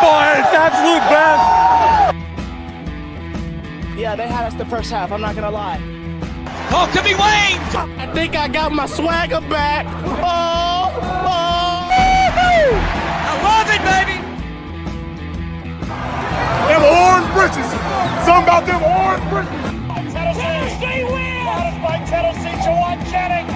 football at its absolute best. Yeah, they had us the first half, I'm not going to lie. Oh, could be Wayne. I think I got my swagger back. Oh. I love it, baby. Them orange britches. Something about them orange britches. Tennessee wins! Got us by Tennessee, Jawan Jennings.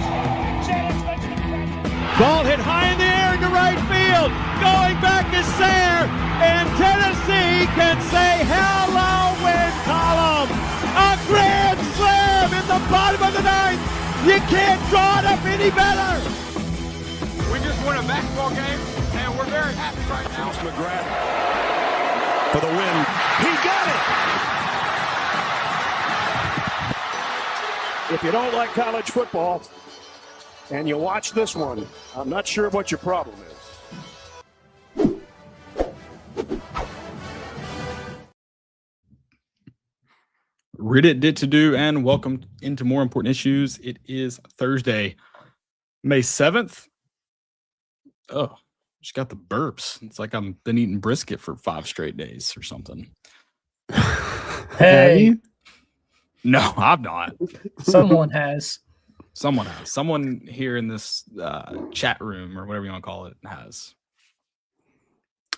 Jennings makes the catch. Ball hit high in the air into right field. Going back is Sayre. And Tennessee can say hello, win column. A grand slam in the bottom of the ninth. You can't draw it up any better. We just won a basketball game, and we're very happy right now. McGrath for the win. He got it. If you don't like college football and you watch this one, I'm not sure what your problem is. Reddit did to do, and welcome into more important issues. It is Thursday, May 7th. Oh, just got the burps. It's like I've been eating brisket for 5 straight days or something. Hey, No, I've not. someone has. Someone has. Someone here in this chat room or whatever you want to call it has.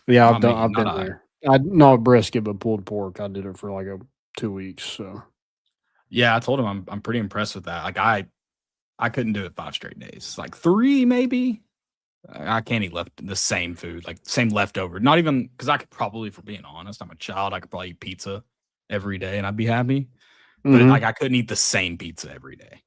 Yeah, Not me, I've been not I. there. Not brisket, but pulled pork. I did it for like 2 weeks. So Yeah, I told him I'm pretty impressed with that. Like I couldn't do it 5 straight days. Like 3 maybe. I can't eat the same food, like same leftover. Not even because I could probably, for being honest, I'm a child. I could probably eat pizza every day and I'd be happy. But like I couldn't eat the same pizza every day.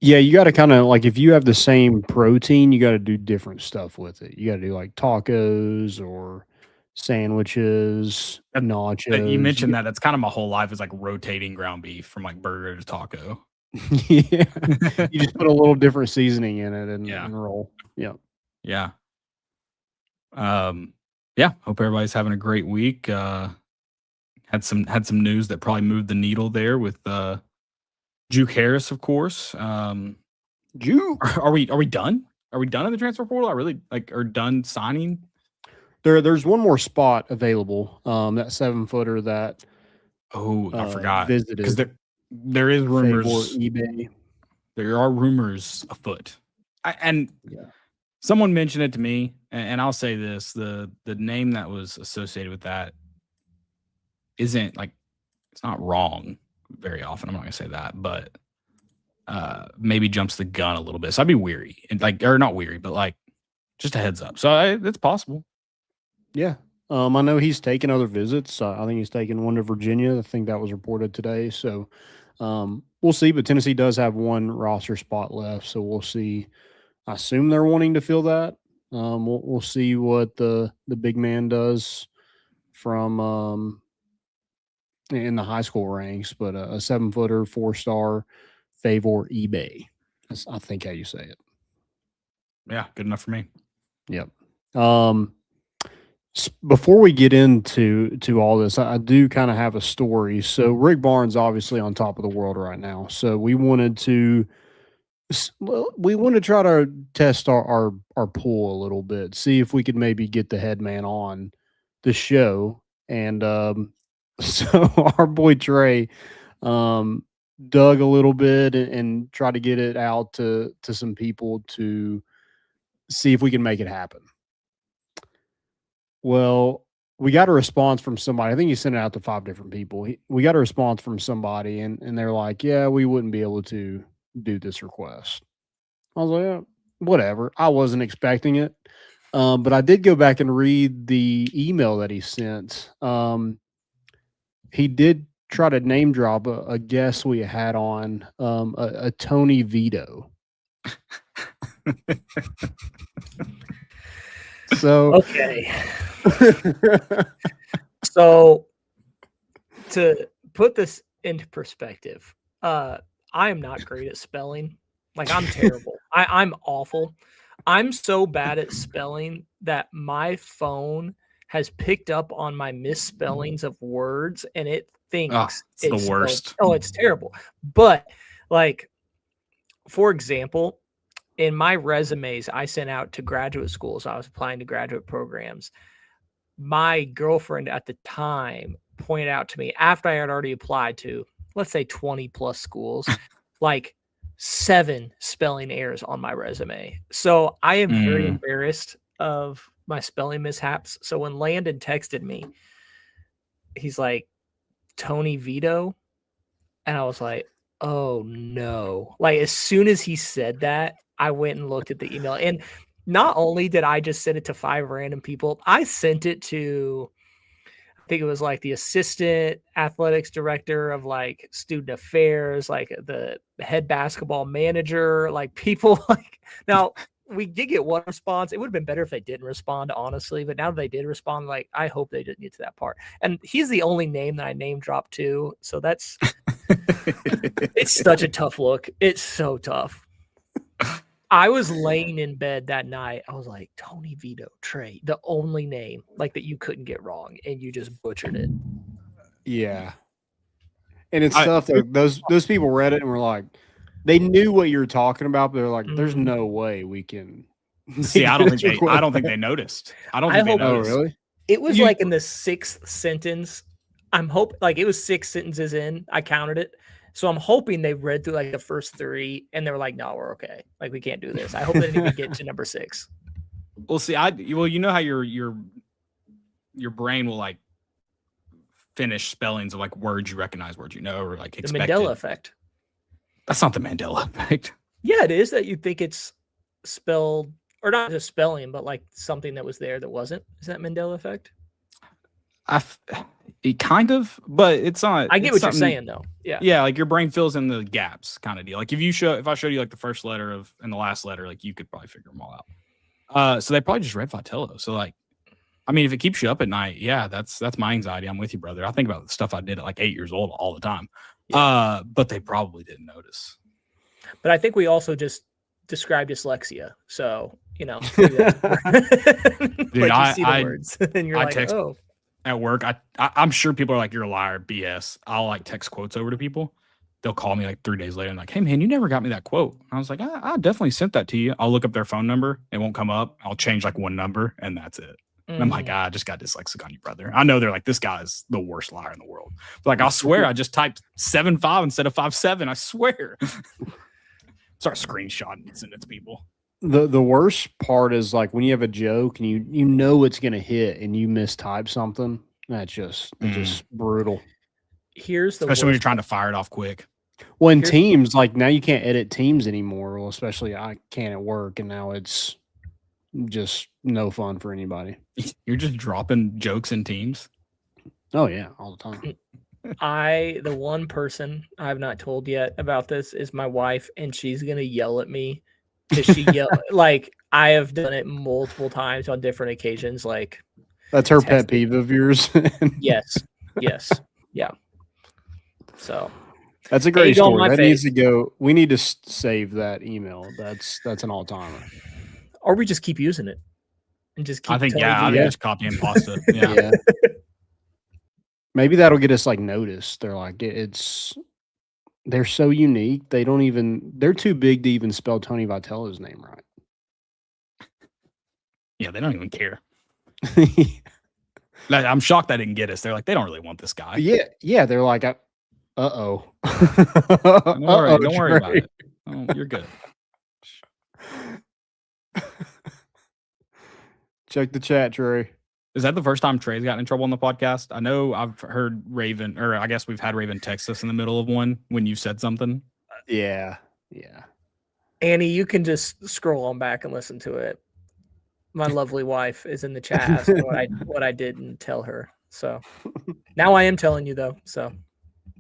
yeah, you got to kind of like if you have the same protein, you got to do different stuff with it. You got to do like tacos or sandwiches, nachos. You mentioned that. That's kind of my whole life is like rotating ground beef from like burger to taco. Yeah, you just put a little different seasoning in it and roll. Yeah. Yeah. Yeah. Hope everybody's having a great week. Had some news that probably moved the needle there with Juke Harris, of course. Juke. Are we done? Are we done in the transfer portal? I really are done signing. There's one more spot available. That 7-footer that I forgot visited because there is rumors. eBay. There are rumors afoot, and someone mentioned it to me, and I'll say this: the name that was associated with that isn't like it's not wrong very often. I'm not gonna say that, but maybe jumps the gun a little bit. So I'd be weary, and or not weary, but like just a heads up. So it's possible. Yeah. I know he's taken other visits. I think he's taken one to Virginia. I think that was reported today. So we'll see. But Tennessee does have one roster spot left. So we'll see. I assume they're wanting to fill that. We'll see what the big man does from in the high school ranks. But a 7-footer, 4-star, favor eBay. That's, I think, how you say it. Yeah, good enough for me. Yep. Before we get into all this, I do kind of have a story. So Rick Barnes obviously on top of the world right now. So we wanted to try to test our pool a little bit, see if we could maybe get the head man on the show. And so our boy Trey dug a little bit and tried to get it out to some people to see if we can make it happen. Well, we got a response from somebody. I think he sent it out to 5 different people. We got a response from somebody, and they're like, yeah, we wouldn't be able to do this request. I was like, yeah, whatever. I wasn't expecting it. But I did go back and read the email that he sent. He did try to name drop a guest we had on, a Tony Vito. So Okay. So to put this into perspective, I am not great at spelling. Like I'm terrible. I'm awful. I'm so bad at spelling that my phone has picked up on my misspellings of words and it thinks it's the worst. It's terrible. But like, for example, in my resumes I sent out to graduate schools, I was applying to graduate programs. my girlfriend at the time pointed out to me after I had already applied to, let's say 20 plus schools, like 7 spelling errors on my resume. So I am very embarrassed of my spelling mishaps. So when Landon texted me, he's like, Tony Vito. And I was like, oh no. Like as soon as he said that, I went and looked at the email. And not only did I just send it to 5 random people, I sent it to, I think it was like the assistant athletics director of like student affairs, like the head basketball manager, like people like, now we did get one response. It would have been better if they didn't respond, honestly, but now that they did respond, like, I hope they didn't get to that part. And he's the only name that I name dropped too. So that's, it's such a tough look. It's so tough. I was laying in bed that night. I was like, Tony Vito, Trey, the only name like that you couldn't get wrong, and you just butchered it. Yeah. And it's tough that those people read it and were like, they knew what you were talking about, but they're like, there's no way we can see. I don't think they noticed. I don't think they noticed. Oh, really? It was like in the 6th sentence. I'm hoping like it was 6 sentences in. I counted it. So I'm hoping they read through like the first 3 and they were like, no, we're okay. Like we can't do this. I hope they didn't even get to number 6. Well, see, you know how your brain will like finish spellings of like words you recognize, words you know, or like expected. The Mandela effect. That's not the Mandela effect. Yeah, it is that you think it's spelled, or not just spelling, but like something that was there that wasn't. Is that Mandela effect? It kind of, but it's not. I get what you're saying though. Yeah, like your brain fills in the gaps, kind of deal. Like if I showed you like the first letter and the last letter, like you could probably figure them all out. So they probably just read Vitello. So like, I mean, if it keeps you up at night, yeah, that's my anxiety. I'm with you, brother. I think about the stuff I did at like 8 years old all the time. Yeah. But they probably didn't notice. But I think we also just described dyslexia. So, you know, dude, like you see the words and you're like, text, oh. At work, I'm sure people are like, you're a liar, BS. I'll like text quotes over to people. They'll call me like 3 days later and like, hey man, you never got me that quote. I was like, I definitely sent that to you. I'll look up their phone number. It won't come up. I'll change like one number and that's it. And I'm like, I just got dyslexic on you, brother. I know they're like, this guy's the worst liar in the world. But like, I swear I just typed 7.5 instead of 5.7. I swear. Start screenshotting and send it to people. The worst part is like when you have a joke and you know it's gonna hit and you mistype something. That's just brutal. Here's the especially when you're trying to fire it off quick. When Teams, like now you can't edit Teams anymore. Well, especially I can't at work, and now it's just no fun for anybody. You're just dropping jokes in Teams. Oh yeah, all the time. The one person I have not told yet about this is my wife, and she's gonna yell at me. She like I have done it multiple times on different occasions. Like that's her pet peeve of yours. Yes, yeah. So that's a great story. That needs to go. We need to save that email. That's an all timer. Or we just keep using it and just keep. I think just copy and pasta. Yeah. Maybe that'll get us like noticed. They're like they're so unique. They're too big to even spell Tony Vitello's name right. Yeah, they don't even care. I'm shocked that didn't get us. They're like, they don't really want this guy. Yeah. They're like, uh-oh. Don't worry about it. Oh, you're good. Check the chat, Trey. Is that the first time Trey's gotten in trouble on the podcast? I know I've heard Raven, or I guess we've had Raven text us in the middle of one when you said something. Yeah. Annie, you can just scroll on back and listen to it. My lovely wife is in the chat asking what I did and tell her. So now I am telling you though. So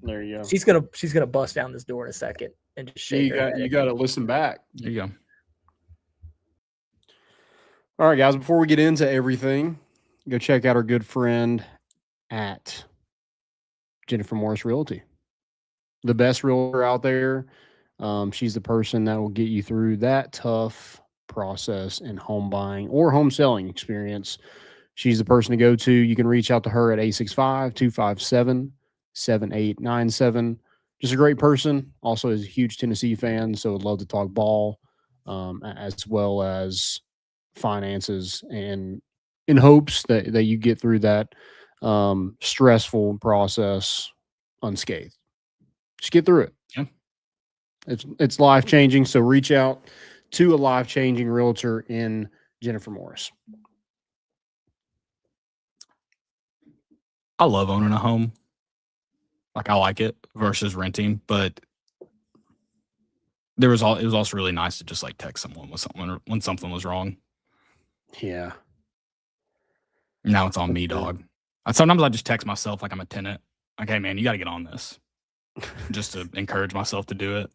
there you go. She's gonna bust down this door in a second and just shake her head. You got to listen back. There you go. All right, guys. Before we get into everything, go check out our good friend at Jennifer Morris Realty, the best realtor out there. She's the person that will get you through that tough process in home buying or home selling experience. She's the person to go to. You can reach out to her at 865-257-7897. Just a great person. Also is a huge Tennessee fan, so would love to talk ball, as well as finances and in hopes that you get through that stressful process unscathed. Just get through it. Yeah. It's life changing. So reach out to a life changing realtor in Jennifer Morris. I love owning a home. Like I like it versus renting, but it was also really nice to just like text someone with something when something was wrong. Yeah. Now it's on me, dog. Sometimes I just text myself like I'm a tenant. Like, hey man, you got to get on this, just to encourage myself to do it.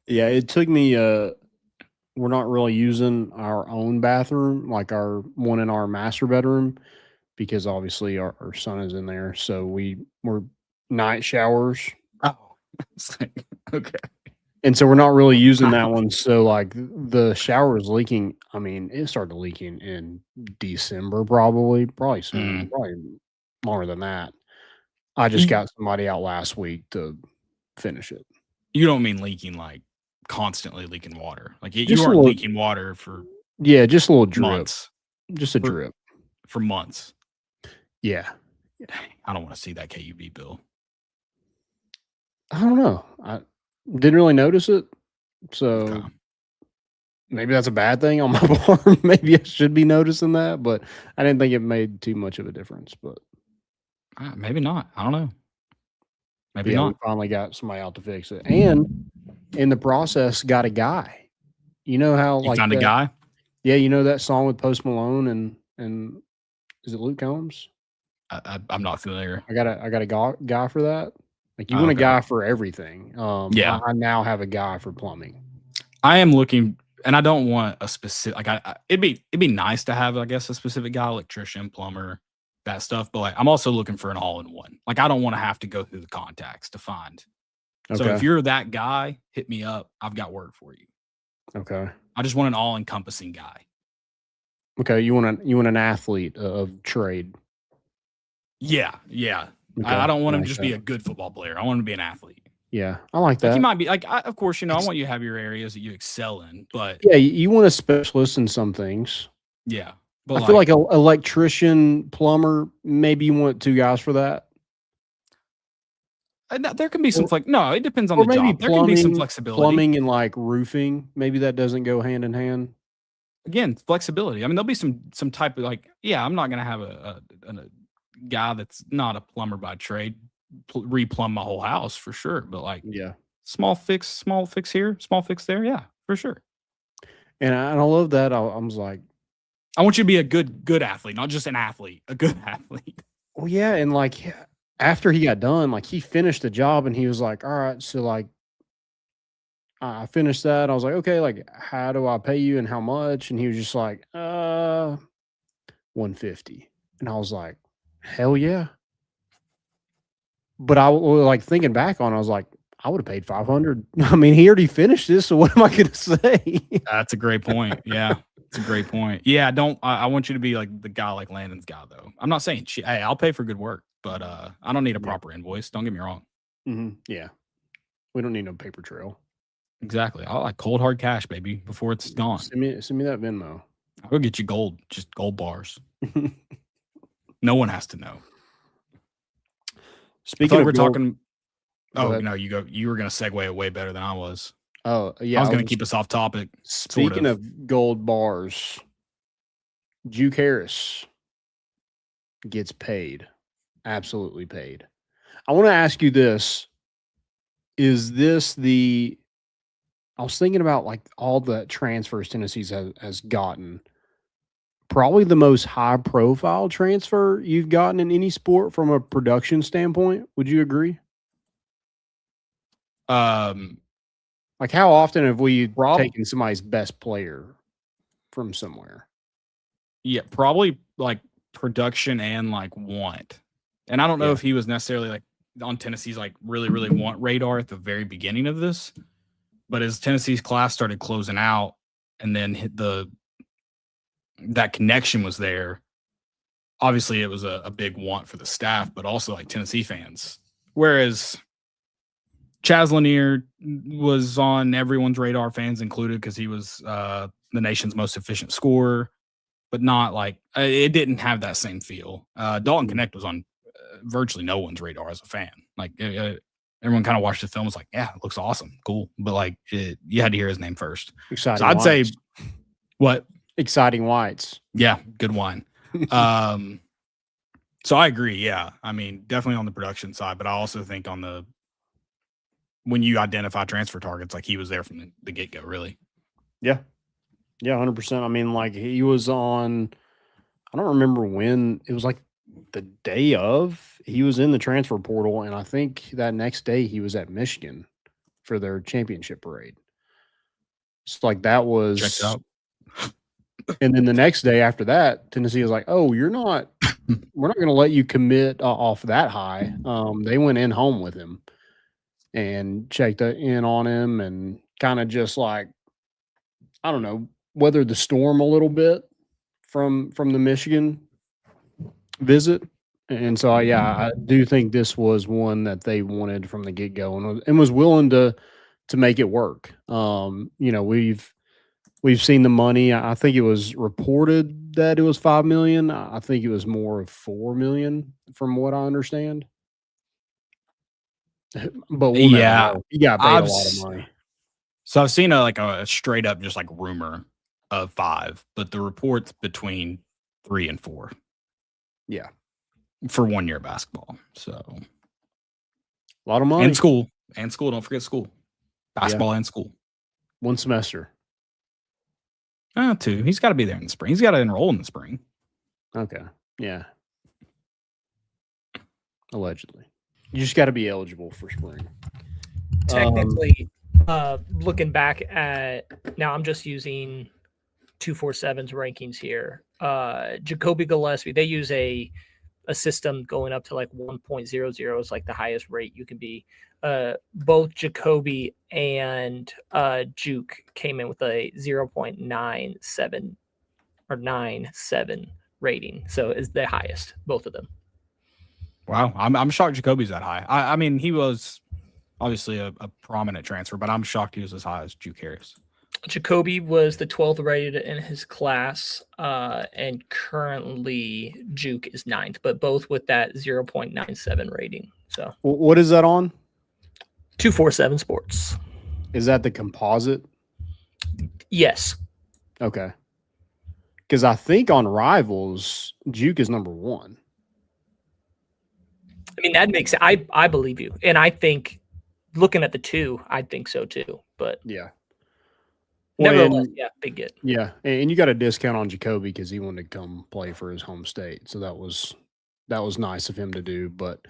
Yeah, it took me. We're not really using our own bathroom, like our one in our master bedroom, because obviously our son is in there. So we're night showers. Oh, okay. And so we're not really using that one. So like the shower is leaking. I mean, it started leaking in December, probably soon, probably longer than that. I just got somebody out last week to finish it. You don't mean leaking like constantly leaking water. Like you Just a weren't little- leaking water for just a little drip, months. just a drip. For months. Yeah. I don't want to see that KUB bill. I don't know. I didn't really notice it. So Okay. maybe that's a bad thing on my part. Maybe I should be noticing that, but I didn't think it made too much of a difference. But Maybe not. I don't know. Maybe yeah, not. we finally got somebody out to fix it. And in the process, got a guy. You know how You like found a that- guy? Yeah, you know that song with Post Malone and is it Luke Combs? I'm not familiar. I got a guy for that. Like you Oh, want a okay. guy for everything. Yeah. I now have a guy for plumbing. I am looking, and I don't want a specific. Like it'd be nice to have, I guess, a specific guy, electrician, plumber, that stuff. But like, I'm also looking for an all-in-one. Like I don't want to have to go through the contacts to find. So Okay. if you're that guy, hit me up. I've got work for you. Okay. I just want an all-encompassing guy. Okay. You want an athlete of trade. Yeah. Okay. I don't want him like to just that. be a good football player. I want him to be an athlete. Yeah, I like that. Like he might be like, of course, you know, I want you to have your areas that you excel in, but Yeah, you want a specialist in some things. yeah. But I feel like an electrician, plumber, maybe you want two guys for that. there can be some no, it depends on Or the maybe job. There can be some plumbing- flexibility. Plumbing and like roofing, maybe that doesn't go hand in hand. Again, flexibility. I mean, there'll be some type of like, yeah, I'm not gonna have a guy that's not a plumber by trade replumb my whole house for sure. But like, Yeah. small fix here, small fix there, yeah, for sure. And I love that. I was like, I want you to be a good athlete, not just an athlete, a good athlete. well, yeah. And like after he got done, like he finished the job and he was like, all right, so like I finished that. I was like, okay, like how do I pay you and how much? And he was just like, $150. And I was like, hell yeah. But I was like thinking back on it, I was like, I would have paid 500. I mean, he already finished this, so what am I going to say? That's a great point. Yeah, it's a great point. Yeah, I want you to be like the guy like Landon's guy though. I'm not saying hey, I'll pay for good work, but I don't need a proper invoice. Don't get me wrong. Yeah. We don't need no paper trail. Exactly. I like cold hard cash, baby, before it's gone. Send me that Venmo. I'll go get you just gold bars. No one has to know. Speaking of we're gold- talking. Go Oh ahead. no, you were gonna segue way better than I was. Oh, yeah. I was gonna keep us off topic. Speaking of gold bars, Juke Harris gets paid. Absolutely paid. I want to ask you this. Is this I was thinking about like all the transfers Tennessee has gotten. Probably the most high profile transfer you've gotten in any sport from a production standpoint. Would you agree? Like how often have we taken somebody's best player from somewhere? Yeah, probably like production and like want. And I don't know if he was necessarily like on Tennessee's like really want radar at the very beginning of this, but as Tennessee's class started closing out and then that connection was there, obviously it was a big want for the staff, but also like Tennessee fans. Whereas Chaz Lanier was on everyone's radar, fans included, because he was the nation's most efficient scorer. but not like it didn't have that same feel. Dalton Connect was on virtually no one's radar as a fan. Like everyone kind of watched the film, was like, yeah, it looks awesome, cool, but like you had to hear his name first. Exciting. So I'd whites. say what? Exciting whites. Yeah, good wine. So I agree. Yeah, I mean, definitely on the production side, but I also think on the when you identify transfer targets, like he was there from the get go, really. Yeah. Yeah, 100%. I mean, like he was on, I don't remember when, it was like the day of, he was in the transfer portal, and I think that next day he was at Michigan for their championship parade. It's like that was Checked out. And then the next day after that, Tennessee was like, "Oh, we're not going to let you commit off that high." They went in home with him and checked in on him, and kind of just like, I don't know, weathered the storm a little bit from the Michigan visit. And so, I do think this was one that they wanted from the get go, and was willing to make it work. We've seen the money. I think it was reported that it was $5 million. I think it was more of $4 million, from what I understand. But we'll never know. He got paid a lot of money. So I've seen a straight up just like rumor of 5, but the reports between 3 and 4. Yeah, for 1 year basketball. So a lot of money. And school. Don't forget school. Basketball and school. 1 semester. 2. He's got to be there in the spring. He's got to enroll in the spring. Okay. Yeah. Allegedly. You just got to be eligible for spring. Technically, looking back at, now I'm just using 247's rankings here. Jacoby Gillespie, they use a system going up to like 1.00 is like the highest rate you can be. Both Jacoby and Juke came in with a 0.97 or 97 rating, so is the highest, both of them. Wow, I'm shocked Jacoby's that high. I mean, he was obviously a prominent transfer, but I'm shocked he was as high as Juke Harris. Jacoby was the 12th rated in his class, and currently Juke is 9th, but both with that 0.97 rating. So what is that on? 247 Sports. Is that the composite? Yes. Okay. Because I think on Rivals, Juke is number 1. I mean, that makes sense. I believe you. And I think, looking at the 2, I think so too. But yeah. Nevertheless, big get. Yeah, and you got a discount on Jacoby because he wanted to come play for his home state. So that was nice of him to do. But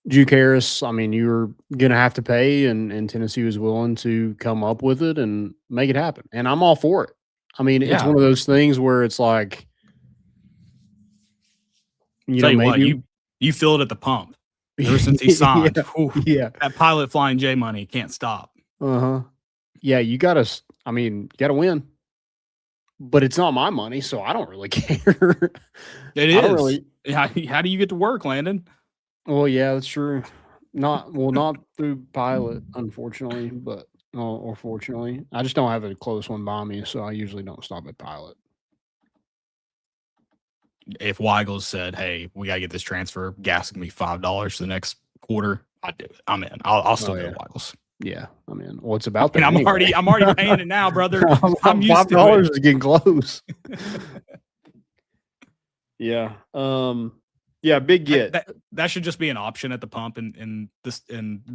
Juke Harris, I mean, you were going to have to pay, and Tennessee was willing to come up with it and make it happen. And I'm all for it. I mean, it's one of those things where it's like, you feel it at the pump. Ever since he signed, that Pilot Flying J money can't stop. Yeah, you got to win. But it's not my money, so I don't really care. It is. How do you get to work, Landon? Well, yeah, that's true. Not through Pilot, unfortunately, or fortunately. I just don't have a close one by me, so I usually don't stop at Pilot. If Weigels said, "Hey, we gotta get this transfer, gas can be $5 for the next quarter," I'd do it. I'm in. I'll still go to Weigels. Yeah, I mean, well, it's about that. I'm already paying it now, brother. I'm used to $5 is getting close. Yeah. Yeah, big get. That should just be an option at the pump in the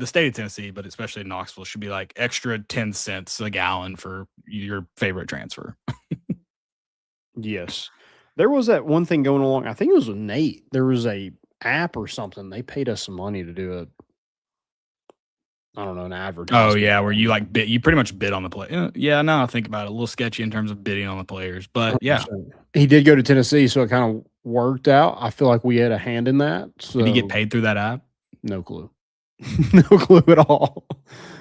state of Tennessee, but especially in Knoxville, should be like extra 10 cents a gallon for your favorite transfer. Yes. There was that one thing going along. I think it was with Nate. There was a app or something. They paid us some money to do an advertisement. Oh yeah, where you you pretty much bid on the play. Yeah, now I think about it, a little sketchy in terms of bidding on the players, but 100%. Yeah, he did go to Tennessee, so it kind of worked out. I feel like we had a hand in that. So. Did he get paid through that app? No clue. No clue at all.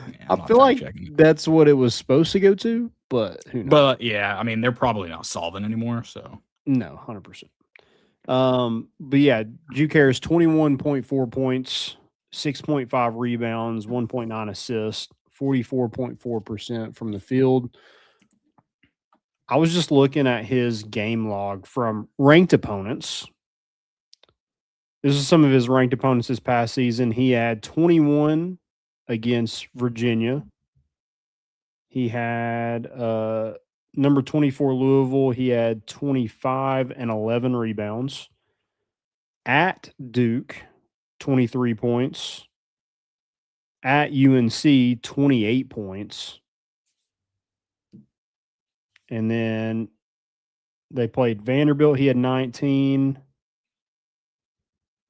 Yeah, I feel like that's what it was supposed to go to, but who knows? But yeah, I mean, they're probably not solvent anymore, so. No, 100%. But yeah, Juke Harris, 21.4 points, 6.5 rebounds, 1.9 assists, 44.4% from the field. I was just looking at his game log from ranked opponents. This is some of his ranked opponents this past season. He had 21 against Virginia. He had number 24 Louisville. He had 25 and 11 rebounds. At Duke, 23 points. At UNC, 28 points. And then they played Vanderbilt. He had 19.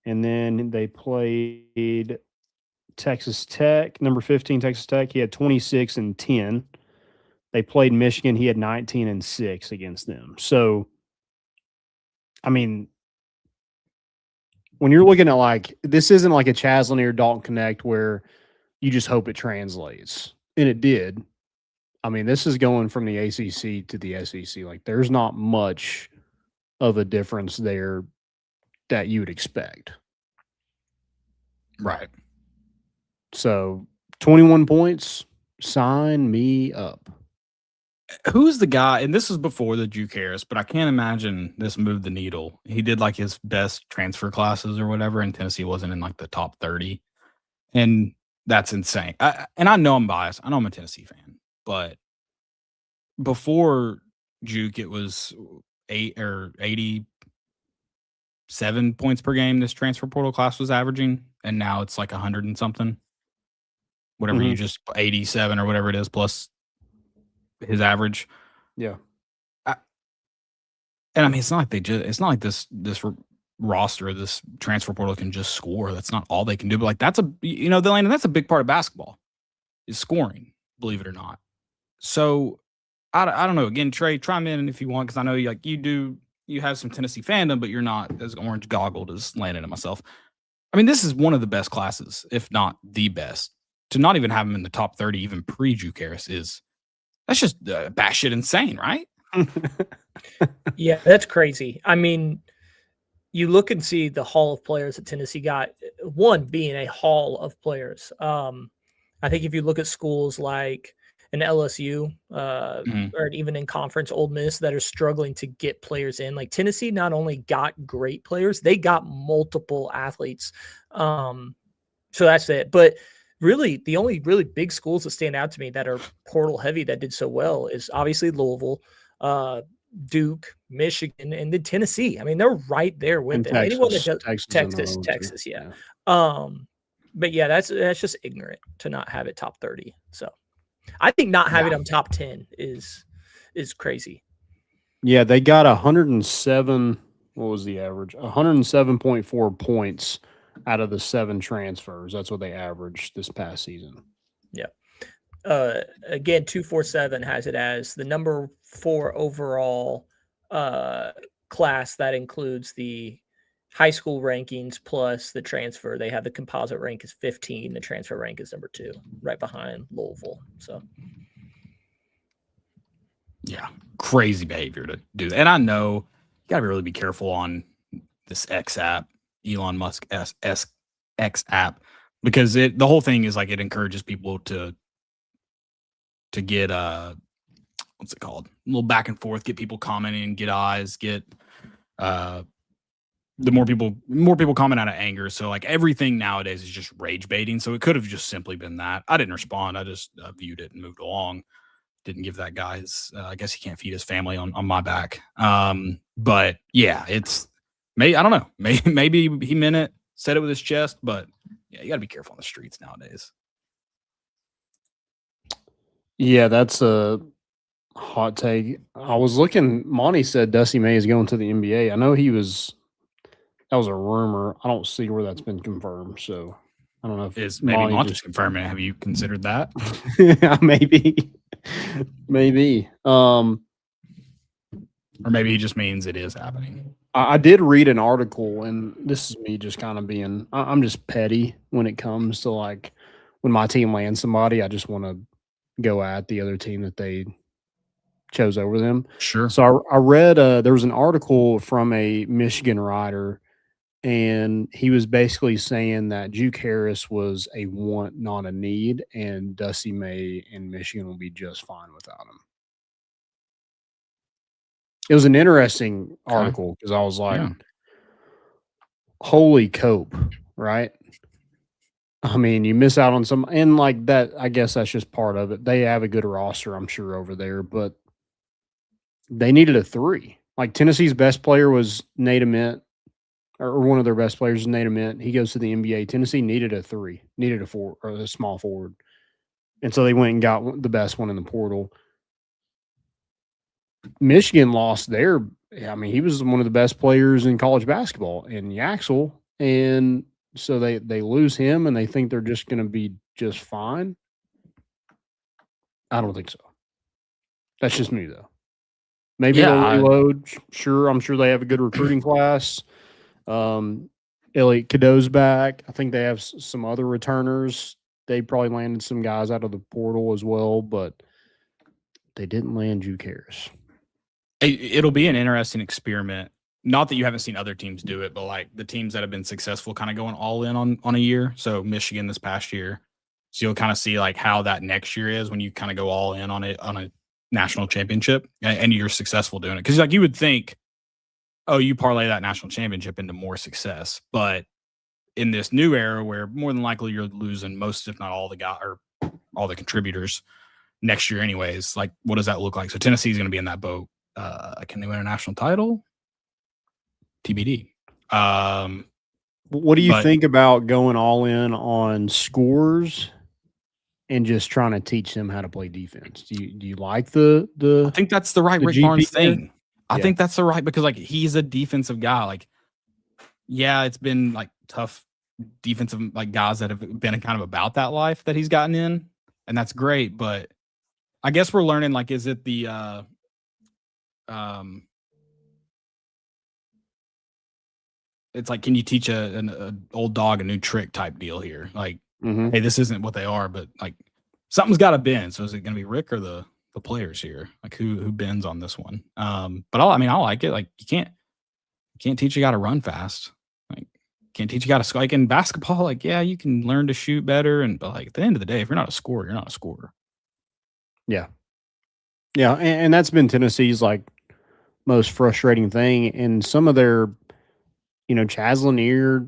And then they played Texas Tech, number 15, Texas Tech. He had 26 and 10. They played Michigan. He had 19 and 6 against them. So, I mean, when you're looking at like, this isn't like a Chaslin or Dalton Connect where you just hope it translates. And it did. I mean, this is going from the ACC to the SEC. Like, there's not much of a difference there that you would expect. Right. So 21 points, sign me up. Who's the guy? And this was before the Juke Harris, but I can't imagine this moved the needle. He did like his best transfer classes or whatever, and Tennessee wasn't in like the top 30. And that's insane. And I know I'm biased. I know I'm a Tennessee fan, but before Juke, it was 87 points per game this transfer portal class was averaging, and now it's like 100 and something. Whatever you just 87 or whatever it is plus his average. Yeah. And I mean, it's not like this roster, this transfer portal can just score. That's not all they can do. But like that's a big part of basketball is scoring, believe it or not. So I don't know. Again, Trey, chime in if you want, because I know you have some Tennessee fandom, but you're not as orange goggled as Landon and myself. I mean, this is one of the best classes, if not the best. To not even have him in the top 30, even pre-Juke Harris, that's just batshit insane, right? Yeah, that's crazy. I mean, you look and see the haul of players that Tennessee got, one being a haul of players. I think if you look at schools like an LSU or even in conference Ole Miss that are struggling to get players in, like Tennessee not only got great players, they got multiple athletes. So that's it. But really, the only really big schools that stand out to me that are portal heavy that did so well is obviously Louisville, Duke, Michigan, and then Tennessee. I mean, they're right there with it. Anyone that does Texas, yeah. But yeah, that's just ignorant to not have it top 30. So I think not having them top 10 is crazy. Yeah, they got 107. What was the average? 107.4 points out of the 7 transfers. That's what they averaged this past season. Yeah. Again, 247 has it as the number 4 overall class that includes the high school rankings plus the transfer. They have the composite rank is 15. The transfer rank is number 2, right behind Louisville. So, yeah, crazy behavior to do that. And I know you got to really be careful on this X app, Elon Musk X app, because the whole thing is like it encourages people to get what's it called? A little back and forth, get people commenting, get eyes, get the more people comment out of anger. So like everything nowadays is just rage baiting. So it could have just simply been that. I didn't respond. I just viewed it and moved along. Didn't give that guy his, I guess he can't feed his family on my back. But yeah, I don't know. Maybe he meant it, said it with his chest, but yeah, you got to be careful on the streets nowadays. Yeah, that's a hot take. I was looking, Monty said Dusty May is going to the NBA. I know that was a rumor. I don't see where that's been confirmed. So I don't know if is maybe Monty's confirming it. Have you considered that? Yeah, maybe. Or maybe he just means it is happening. I did read an article, and this is me just kind of being, I'm just petty when it comes to like when my team lands somebody, I just want to go at the other team that they chose over them. Sure. So I read there was an article from a Michigan writer, and he was basically saying that Juke Harris was a want, not a need, and Dusty May in Michigan will be just fine without him. It was an interesting article because I was like, holy cope, right? I mean, you miss out on some, and like that, I guess that's just part of it. They have a good roster, I'm sure, over there, but they needed a 3. Like Tennessee's best player was Nate Ament, or one of their best players is Nate Ament. He goes to the NBA. Tennessee needed a 3, needed a 4 or a small forward. And so they went and got the best one in the portal. Michigan lost their, I mean, he was one of the best players in college basketball in Yaxel. And so they lose him and they think they're just going to be just fine. I don't think so. That's just me, though. Maybe they'll reload. Sure, I'm sure they have a good recruiting class. Elliot Cadeau's back. I think they have some other returners. They probably landed some guys out of the portal as well, but they didn't land Juke Harris. It'll be an interesting experiment. Not that you haven't seen other teams do it, but like the teams that have been successful kind of going all in on a year. So Michigan this past year. So you'll kind of see like how that next year is when you kind of go all in on a national championship and you're successful doing it. Because like you would think, oh, you parlay that national championship into more success. But in this new era where more than likely you're losing most, if not all the guys or all the contributors next year anyways, like what does that look like? So Tennessee's going to be in that boat. Can they win a national title? TBD. What do you think about going all in on scores and just trying to teach them how to play defense? Do you like the I think that's the right Rick GP Barnes there? thing. I think that's the right, because like he's a defensive guy. Like, yeah, it's been like tough defensive like guys that have been kind of about that life that he's gotten in, and that's great. But I guess we're learning, like, is it the it's like, can you teach an old dog a new trick type deal here? Like, hey, this isn't what they are, but like something's got to bend. So is it going to be Rick or the players here? Like who bends on this one? But I like it. Like you can't teach a guy to run fast. Like can't teach a guy to score. Like in basketball, like yeah, you can learn to shoot better, but like at the end of the day, if you're not a scorer, you're not a scorer. Yeah, and that's been Tennessee's like most frustrating thing. And some of their, Chaz Lanier,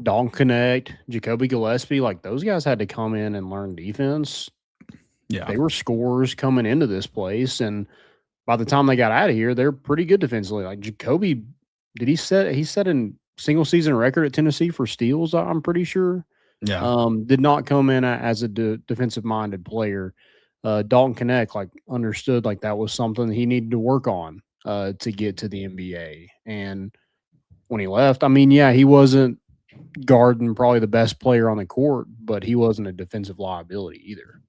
Dalton Connect, Jacoby Gillespie, like those guys had to come in and learn defense. Yeah, they were scorers coming into this place, and by the time they got out of here, they're pretty good defensively. Like Jacoby, he set a single season record at Tennessee for steals, I'm pretty sure. Yeah. Did not come in as a defensive minded player. Dalton Connect understood that was something he needed to work on to get to the NBA. And when he left, he wasn't guarding probably the best player on the court, but he wasn't a defensive liability either.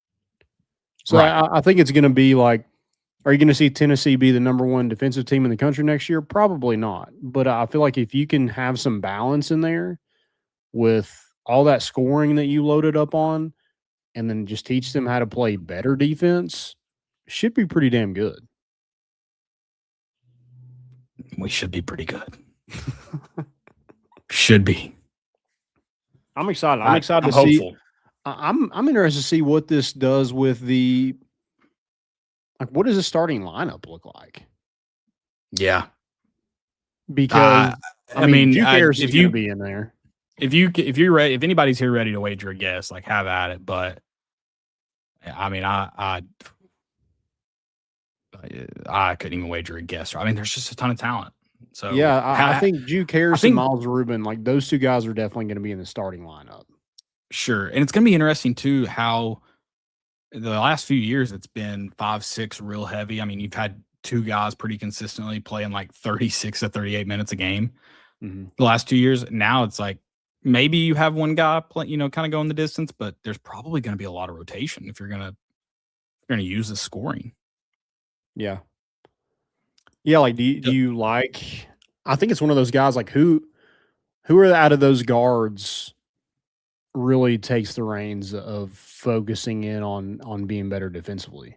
So right. I think it's going to be are you going to see Tennessee be the #1 defensive team in the country next year? Probably not. But I feel like if you can have some balance in there with all that scoring that you loaded up on, and then just teach them how to play better defense, should be pretty damn good. We should be pretty good. Should be. I'm excited. I'm excited to see. Hopeful. I'm interested to see what this does with the what does the starting lineup look like? Yeah. Because Juke Harris is going to be in there. If you're ready, if anybody's here ready to wager a guess, have at it. But I couldn't even wager a guess. There's just a ton of talent. So yeah, I think Juke Harris and Miles Rubin, those two guys are definitely going to be in the starting lineup. Sure, and it's going to be interesting too how the last few years it's been 5-6 real heavy. You've had two guys pretty consistently playing 36 to 38 minutes a game. The last 2 years. Now it's maybe you have one guy play, kind of going the distance, but there's probably going to be a lot of rotation if you're going to use the scoring. Yeah. Yeah. Do you like? I think it's one of those guys who are out of those guards really takes the reins of focusing in on being better defensively.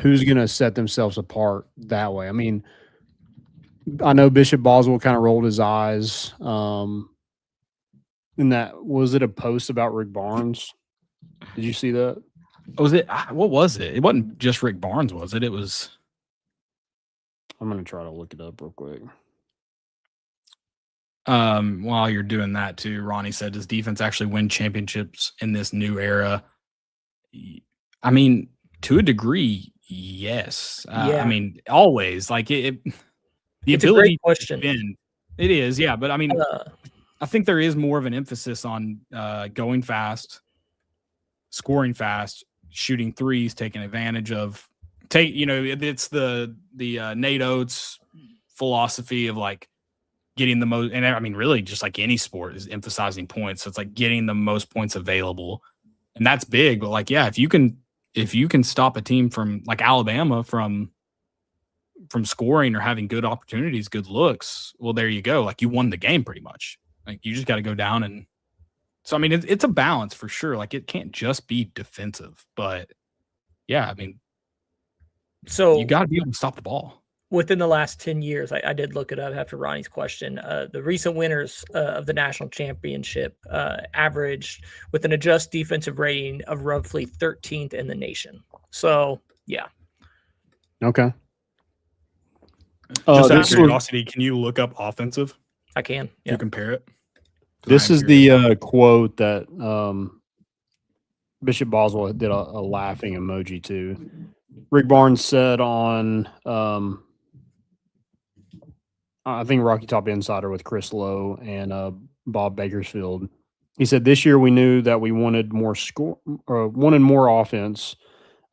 Who's going to set themselves apart that way? I know Bishop Boswell kind of rolled his eyes. And that was it a post about Rick Barnes? Did you see that? Was it? What was it? It wasn't just Rick Barnes, was it? It was I'm going to try to look it up real quick. While you're doing that too, Ronnie said, does defense actually win championships in this new era? I mean, to a degree, yes. I mean, always like the it's ability a great question. to defend, it is, yeah. But I mean, I think there is more of an emphasis on going fast, scoring fast, shooting threes, taking advantage of it's the Nate Oates philosophy of like getting the most, and I mean, really just like any sport is emphasizing points. So it's like getting the most points available. And that's big. But like, yeah, if you can stop a team from like Alabama from scoring or having good opportunities, good looks, well, there you go. Like you won the game pretty much. Like you just got to go down. And so, I mean, it's a balance for sure. Like it can't just be defensive, but yeah, I mean, so you got to be able to stop the ball. Within the last 10 years, I did look it up after Ronnie's question. The recent winners of the national championship averaged with an adjusted defensive rating of roughly 13th in the nation. So, yeah. Okay. Just out of curiosity, can you look up offensive? I can. Yeah. To compare it? This is the quote that Bishop Boswell did a laughing emoji to. Rick Barnes said on I think Rocky Top Insider with Chris Lowe and Bob Bakersfield. He said, this year we knew that we wanted more wanted more offense.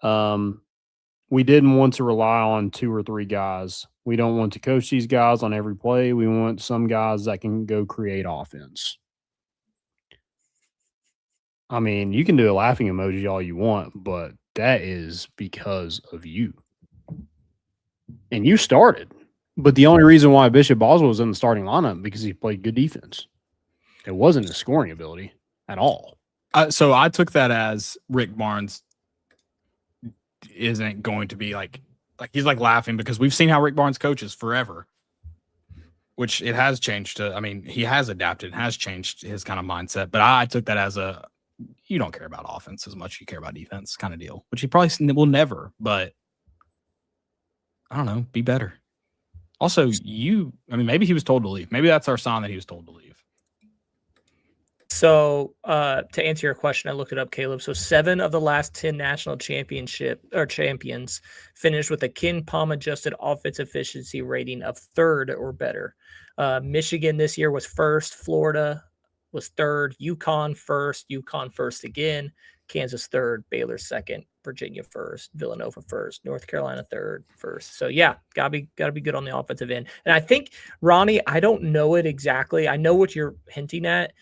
We didn't want to rely on 2 or 3 guys. We don't want to coach these guys on every play. We want some guys that can go create offense. I mean, you can do a laughing emoji all you want, but that is because of you. And you started. But the only reason why Bishop Boswell was in the starting lineup because he played good defense. It wasn't his scoring ability at all. So I took that as Rick Barnes isn't going to be like he's like laughing because we've seen how Rick Barnes coaches forever, which it has changed to. I mean, he has adapted, has changed his kind of mindset. But I took that as you don't care about offense as much as you care about defense kind of deal, which he probably will never. But I don't know, be better. Also, I mean, maybe he was told to leave. Maybe that's our sign that he was told to leave. So to answer your question, I looked it up, Caleb. So 7 of the last 10 national champions finished with a Ken Palm adjusted offense efficiency rating of 3rd or better. Michigan this year was 1st. Florida was 3rd. UConn 1st again. Kansas 3rd. Baylor 2nd. Virginia 1st. Villanova 1st. North Carolina 3rd. 1st. So yeah, gotta be good on the offensive end. And I think, Ronnie, I don't know it exactly. I know what you're hinting at.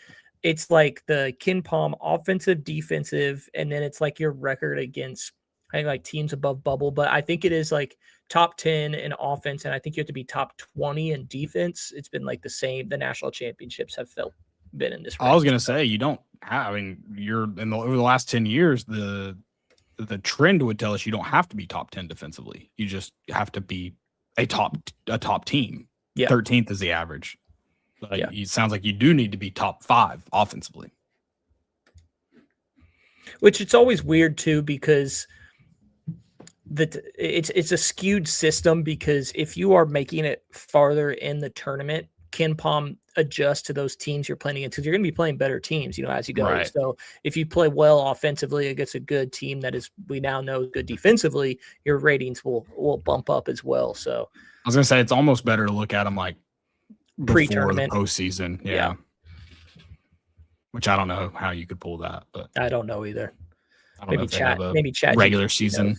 It's like the Ken Palm offensive, defensive, and then it's like your record against, I think, like teams above bubble. But I think it is like top 10 in offense, and I think you have to be top 20 in defense. It's been like the same. The national championships have been in this range. I was going to say, you don't have, I mean, over the last 10 years, the trend would tell us you don't have to be top 10 defensively. You just have to be a top team. Yeah. 13th is the average. It sounds like you do need to be top 5 offensively. Which it's always weird too, because it's a skewed system, because if you are making it farther in the tournament, Ken Palm adjusts to those teams you're playing against, because you're going to be playing better teams, as you go. Right. So if you play well offensively against a good team that is, we now know, good defensively, your ratings will bump up as well. So I was going to say, it's almost better to look at them like pre-tournament, before the postseason. Yeah. Which I don't know how you could pull that, but I don't know either. I don't know maybe chat regular season.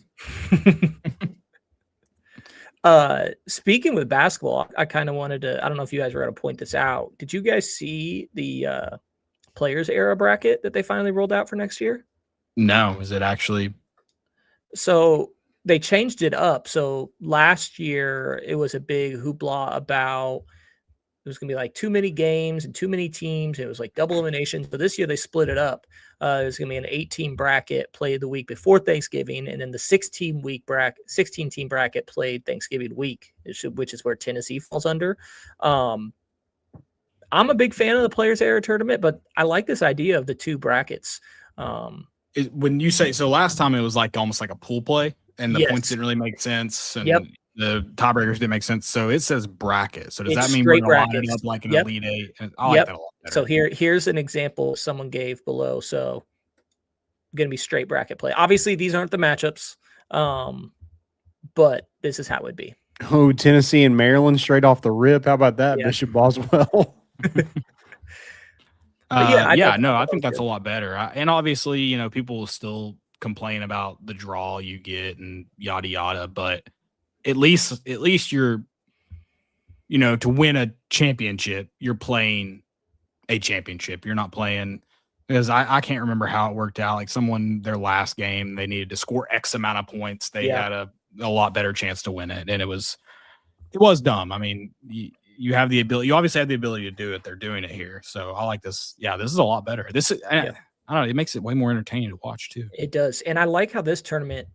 Speaking with basketball, I kind of wanted to, I don't know if you guys were going to point this out. Did you guys see the players era bracket that they finally rolled out for next year? No. Is it actually? So they changed it up. So last year it was a big hoopla about it was going to be like too many games and too many teams. It was like double elimination. So this year they split it up. There's going to be an 8-team bracket played the week before Thanksgiving, and then the 16-team bracket played Thanksgiving week, which is where Tennessee falls under. I'm a big fan of the Players Era tournament, but I like this idea of the 2 brackets. When you say so, last time it was like almost like a pool play, and the points didn't really make sense. And the tiebreakers didn't make sense. So it says bracket. So does It's that mean we're straight going to line it brackets. up like an Yep. Elite Eight? I like Yep. that a lot better. So here's an example someone gave below. So going to be straight bracket play. Obviously, these aren't the matchups, but this is how it would be. Oh, Tennessee and Maryland straight off the rip. How about that, Yeah. Bishop Boswell? I think that's a lot better. And obviously, you know, people will still complain about the draw you get and yada yada, but at least you're, you know, to win a championship, you're playing a championship. You're not playing, because I can't remember how it worked out. Like their last game, they needed to score X amount of points. They had a lot better chance to win it, and it was dumb. I mean, you have the ability. You obviously have the ability to do it. They're doing it here, so I like this. Yeah, this is a lot better. This is, I don't know. It makes it way more entertaining to watch too. It does, and I like how this tournament.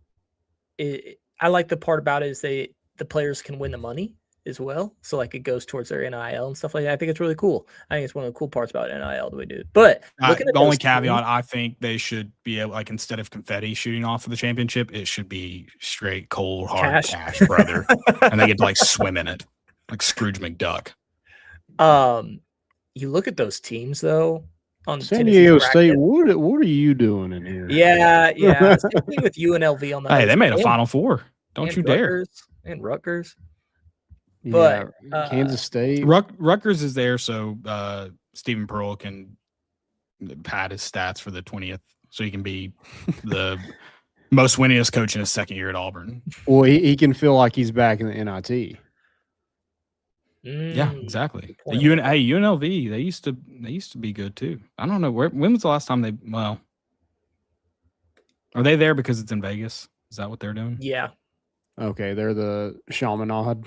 I like the part about it is the players can win the money as well. So like it goes towards their NIL and stuff like that. I think it's really cool. I think it's one of the cool parts about NIL that we do. But the only caveat, I think they should be able, like, instead of confetti shooting off of the championship, it should be straight cold hard cash brother, and they get to like swim in it like Scrooge McDuck. You look at those teams though. On San Diego State, what are you doing in here? Yeah. Same thing with UNLV on the. Hey, they made a Final Four. Don't you dare. And Rutgers. Yeah, But Kansas State. Rutgers is there, so Stephen Pearl can pad his stats for the 20th, so he can be the most winningest coach in his second year at Auburn. Well, he can feel like he's back in the NIT. Yeah, exactly. UNLV, they used to be good too. I don't know when was the last time are they there because it's in Vegas? Is that what they're doing? Yeah. Okay, they're the Chaminade.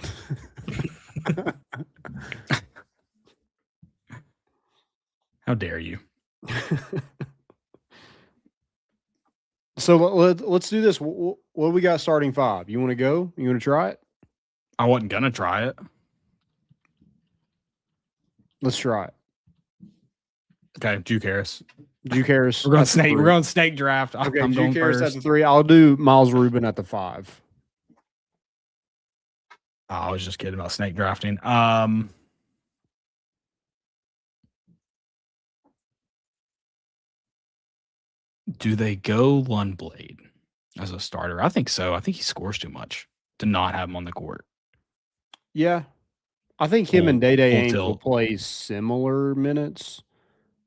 How dare you? So let's do this. What do we got starting five? You want to go? You want to try it? I wasn't gonna try it. Let's try it. Okay, Juke Harris. Juke Harris. We're going snake draft. Okay, I'm Juke going Harris first. at the 3. I'll do Miles Rubin at the 5. Oh, I was just kidding about snake drafting. Do they go Lundblade as a starter? I think so. I think he scores too much to not have him on the court. Yeah. I think him and Day Ainge will play similar minutes.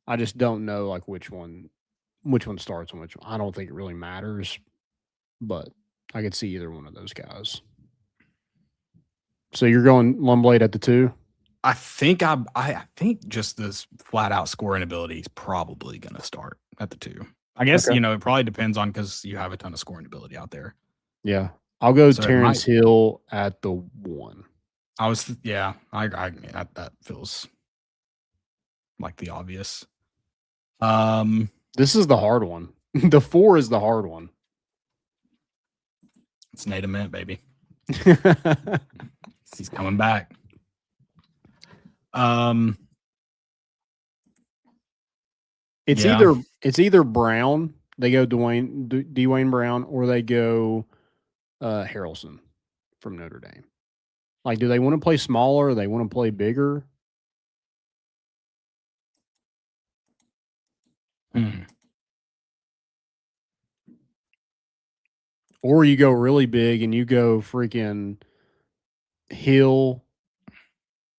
I just don't know like which one starts and which one. I don't think it really matters, but I could see either one of those guys. So you're going Lundblade at the 2? I think just this flat out scoring ability is probably going to start at the 2. I guess, it probably depends on, because you have a ton of scoring ability out there. Yeah. I'll go Terrence Hill at the 1. That feels like the obvious. This is the hard one. The 4 is the hard one. It's Nate Mint, baby. He's coming back. It's either Brown, they go Dwayne Brown, or they go Harrelson from Notre Dame. Like, do they want to play smaller? Or they want to play bigger? Or you go really big and you go freaking Hill,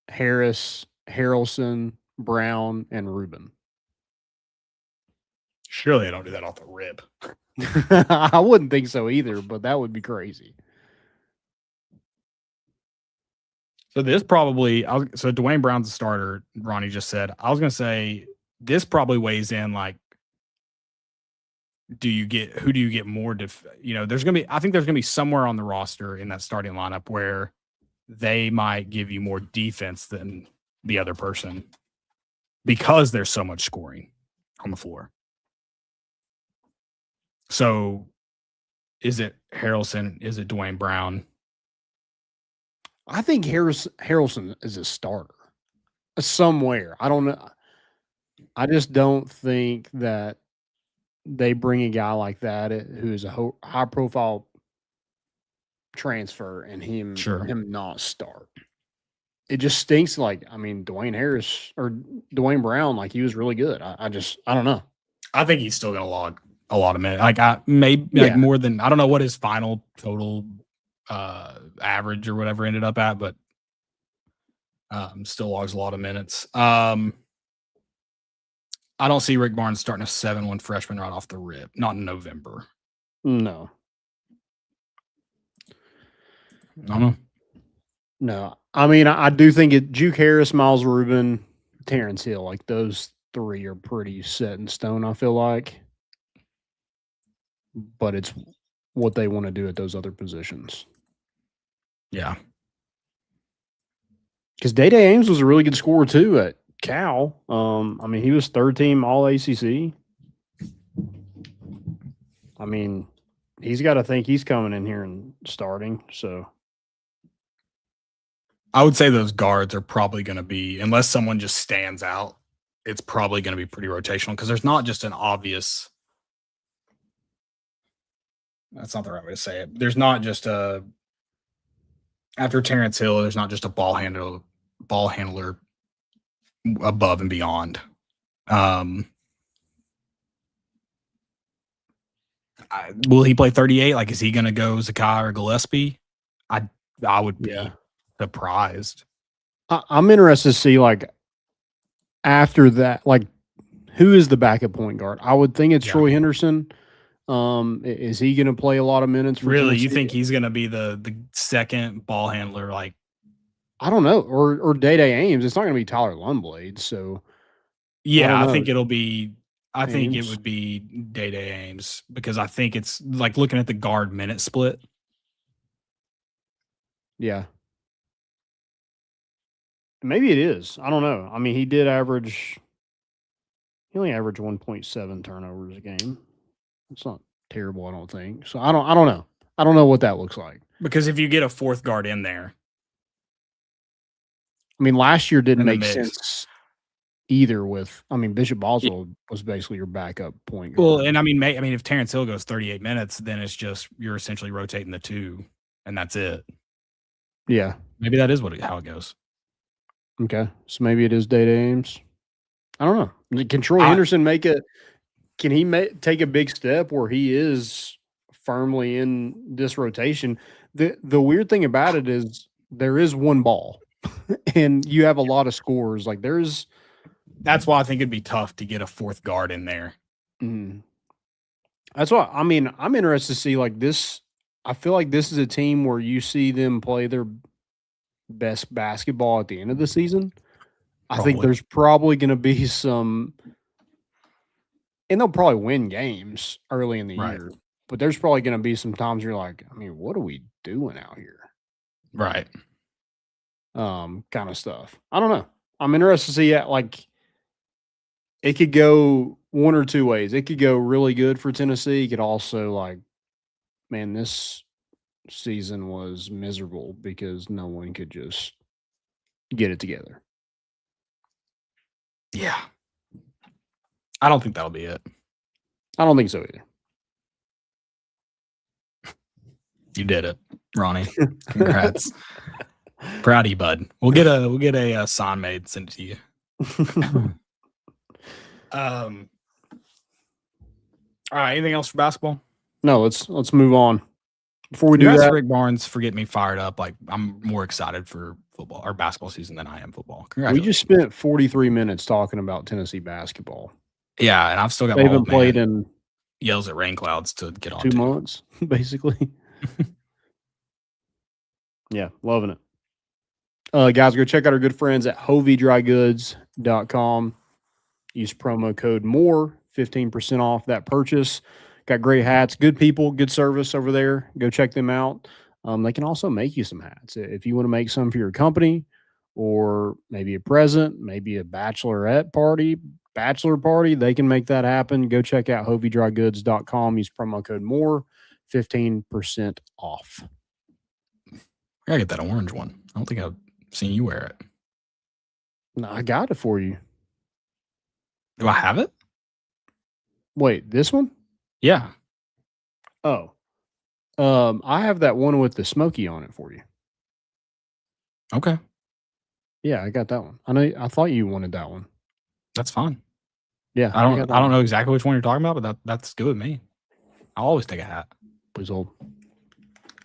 Harris, Harrelson, Brown, and Rubin. Surely I don't do that off the rip. I wouldn't think so either, but that would be crazy. So this probably, so Dwayne Brown's a starter, Ronnie just said. I was going to say, this probably weighs in like, who do you get more? I think there's going to be somewhere on the roster in that starting lineup where they might give you more defense than the other person because there's so much scoring on the floor. So is it Harrelson? Is it Dwayne Brown? I think Harrelson is a starter somewhere. I don't know. I just don't think that they bring a guy like that who is a high-profile transfer and him Sure. him not start. It just stinks. Like, I mean, Dwayne Brown, like he was really good. I don't know. I think he's still gonna log a lot of minutes. Like maybe Yeah. more than, I don't know what his final total average or whatever ended up at, but still logs a lot of minutes. I don't see Rick Barnes starting a 7-1 freshman right off the rip. Not in November. No. I don't know. No. I mean, I do think Juke Harris, Miles Rubin, Terrence Hill, like those three are pretty set in stone, I feel like. But it's what they want to do at those other positions. Yeah. Because Day-Day Ames was a really good scorer too at Cal. I mean, he was third team All ACC. I mean, he's got to think he's coming in here and starting. So I would say those guards are probably going to be, unless someone just stands out, it's probably going to be pretty rotational because there's not just an obvious. That's not the right way to say it. There's not just a, after Terrence Hill, there's not just a ball handler above and beyond. Will he play 38? Like, is he going to go Zakai or Gillespie? I would be surprised. I'm interested to see, like, after that, like, who is the backup point guard? I would think it's Troy Henderson. Is he going to play a lot of minutes? For really, Tennessee? you think he's going to be the second ball handler? Like, I don't know, or Day-Day Ames. It's not going to be Tyler Lundblade. So, yeah, I think it'll be. I think it Ames. would be Day-Day Ames because I think it's like looking at the guard minute split. Yeah. Maybe it is. I don't know. I mean, he only averaged 1.7 turnovers a game. It's not terrible, I don't think. So I don't know. I don't know what that looks like. Because if you get a fourth guard in there, I mean, last year didn't in the make mix. sense either. Bishop Boswell was basically your backup point guard. Well, and I mean, if Terrence Hill goes 38 minutes, then it's just you're essentially rotating the two, and that's it. Yeah, maybe that is how it goes. Okay, so maybe it is Day-Day Ames. I don't know. Can Troy Henderson Can he take a big step where he is firmly in this rotation? The weird thing about it is there is one ball, and you have a lot of scores. Like that's why I think it'd be tough to get a fourth guard in there. That's why I mean I'm interested to see like this. I feel like this is a team where you see them play their best basketball at the end of the season. I think there's probably going to be some, and they'll probably win games early in the year, but there's probably going to be some times you're like, I mean, what are we doing out here? Right. Kind of stuff. I don't know. I'm interested to see like it could go one or two ways. It could go really good for Tennessee. It could also like, man, this season was miserable because no one could just get it together. Yeah. I don't think that'll be it. I don't think so either. You did it, Ronnie. Congrats. Proud of you, bud. We'll get a sign made, sent to you. All right. Anything else for basketball? No, let's move on. Before we do that, Rick Barnes for getting me fired up. Like I'm more excited for football or basketball season than I am football. We just spent 43 minutes talking about Tennessee basketball. Yeah, and I've still got. They haven't played in yells at rain clouds to get on 2 months, basically. Yeah, loving it. Guys, go check out our good friends at hoviedrygoods.com. Use promo code MORE, 15% off that purchase. Got great hats, good people, good service over there. Go check them out. They can also make you some hats. If you want to make some for your company or maybe a present, maybe a bachelor party, they can make that happen. Go check out hoviedrygoods.com. Use promo code MORE, 15% off. I gotta get that orange one. I don't think I've seen you wear it. No, I got it for you. Do I have it? Wait, this one? Yeah. Oh. I have that one with the smoky on it for you. Okay, Yeah, I got that one. I thought you wanted that one. that's fine. Yeah, I got don't that I don't one. know exactly which one you're talking about, but that's good with me. I'll always take a hat. Please hold.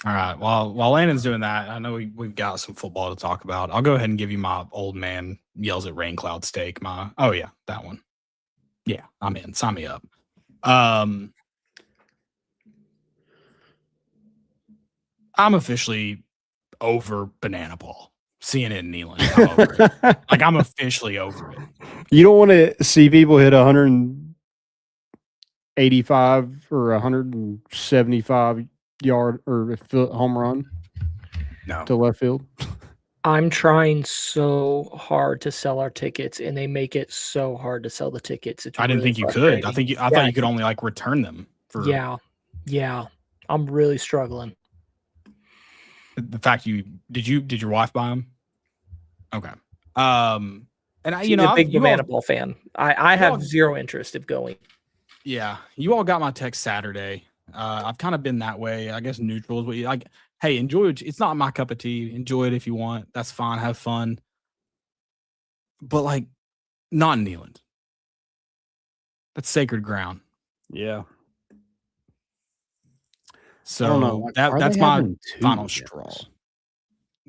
All right. While Landon's doing that, I know we've got some football to talk about. I'll go ahead and give you my old man yells at rain cloud steak. Oh yeah, that one. Yeah, I'm in. Sign me up. I'm officially over banana ball. Seeing it in Neyland. I'm over it. Like I'm officially over it. You don't want to see people hit 185 or 175 yard or home run No. to left field. I'm trying so hard to sell our tickets, and they make it so hard to sell the tickets. It's I didn't really think you could. I frustrating. thought you could only like return them for Yeah. I'm really struggling. the fact did your wife buy them? Okay. And She's a big banana ball fan. I have zero interest of going. Yeah, you all got my text Saturday. I've kind of been that way. I guess neutral is what you like. Hey, enjoy it. It's not my cup of tea. Enjoy it if you want. That's fine. Have fun. But like, not in Neyland. That's sacred ground. Yeah. So I don't know. that's my final straw.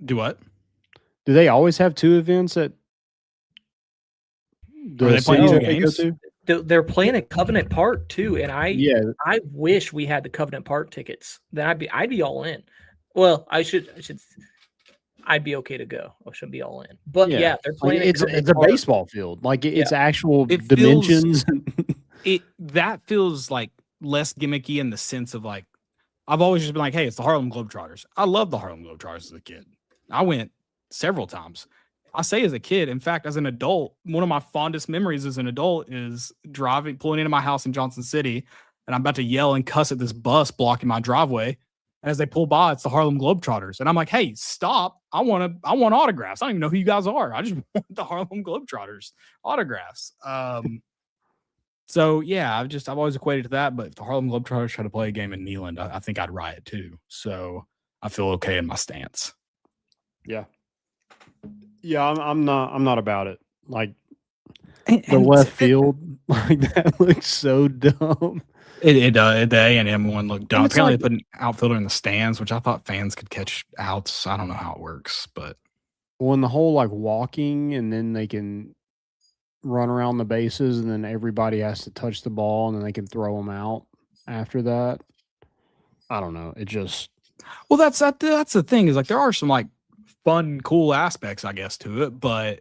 Do what? Do they always have two events at Are they playing two games? They're playing at Covenant Park too, and I wish we had the Covenant Park tickets. Then I'd be all in. Well, I'd be okay to go. I should be all in. But yeah, they're playing. It's a baseball field. Like it's actual It dimensions. That feels like less gimmicky in the sense of like I've always just been like, hey, it's the Harlem Globetrotters. I love the Harlem Globetrotters as a kid. I went several times. I say as a kid, in fact, as an adult, one of my fondest memories as an adult is pulling into my house in Johnson City, and I'm about to yell and cuss at this bus blocking my driveway. And as they pull by, it's the Harlem Globetrotters. And I'm like, hey, stop. I want autographs. I don't even know who you guys are. I just want the Harlem Globetrotters autographs. So yeah, I've always equated to that. But if the Harlem Globetrotters try to play a game in Neyland, I think I'd riot too. So I feel okay in my stance. Yeah. Yeah, I'm not about it. Like the left field, like that looks so dumb. The A&M one looked dumb. Apparently, they put an outfielder in the stands, which I thought fans could catch outs. I don't know how it works, but when the whole like walking and then they can run around the bases and then everybody has to touch the ball and then they can throw them out after that. I don't know. It just that's the thing is like there are some like fun, cool aspects, I guess, to it, but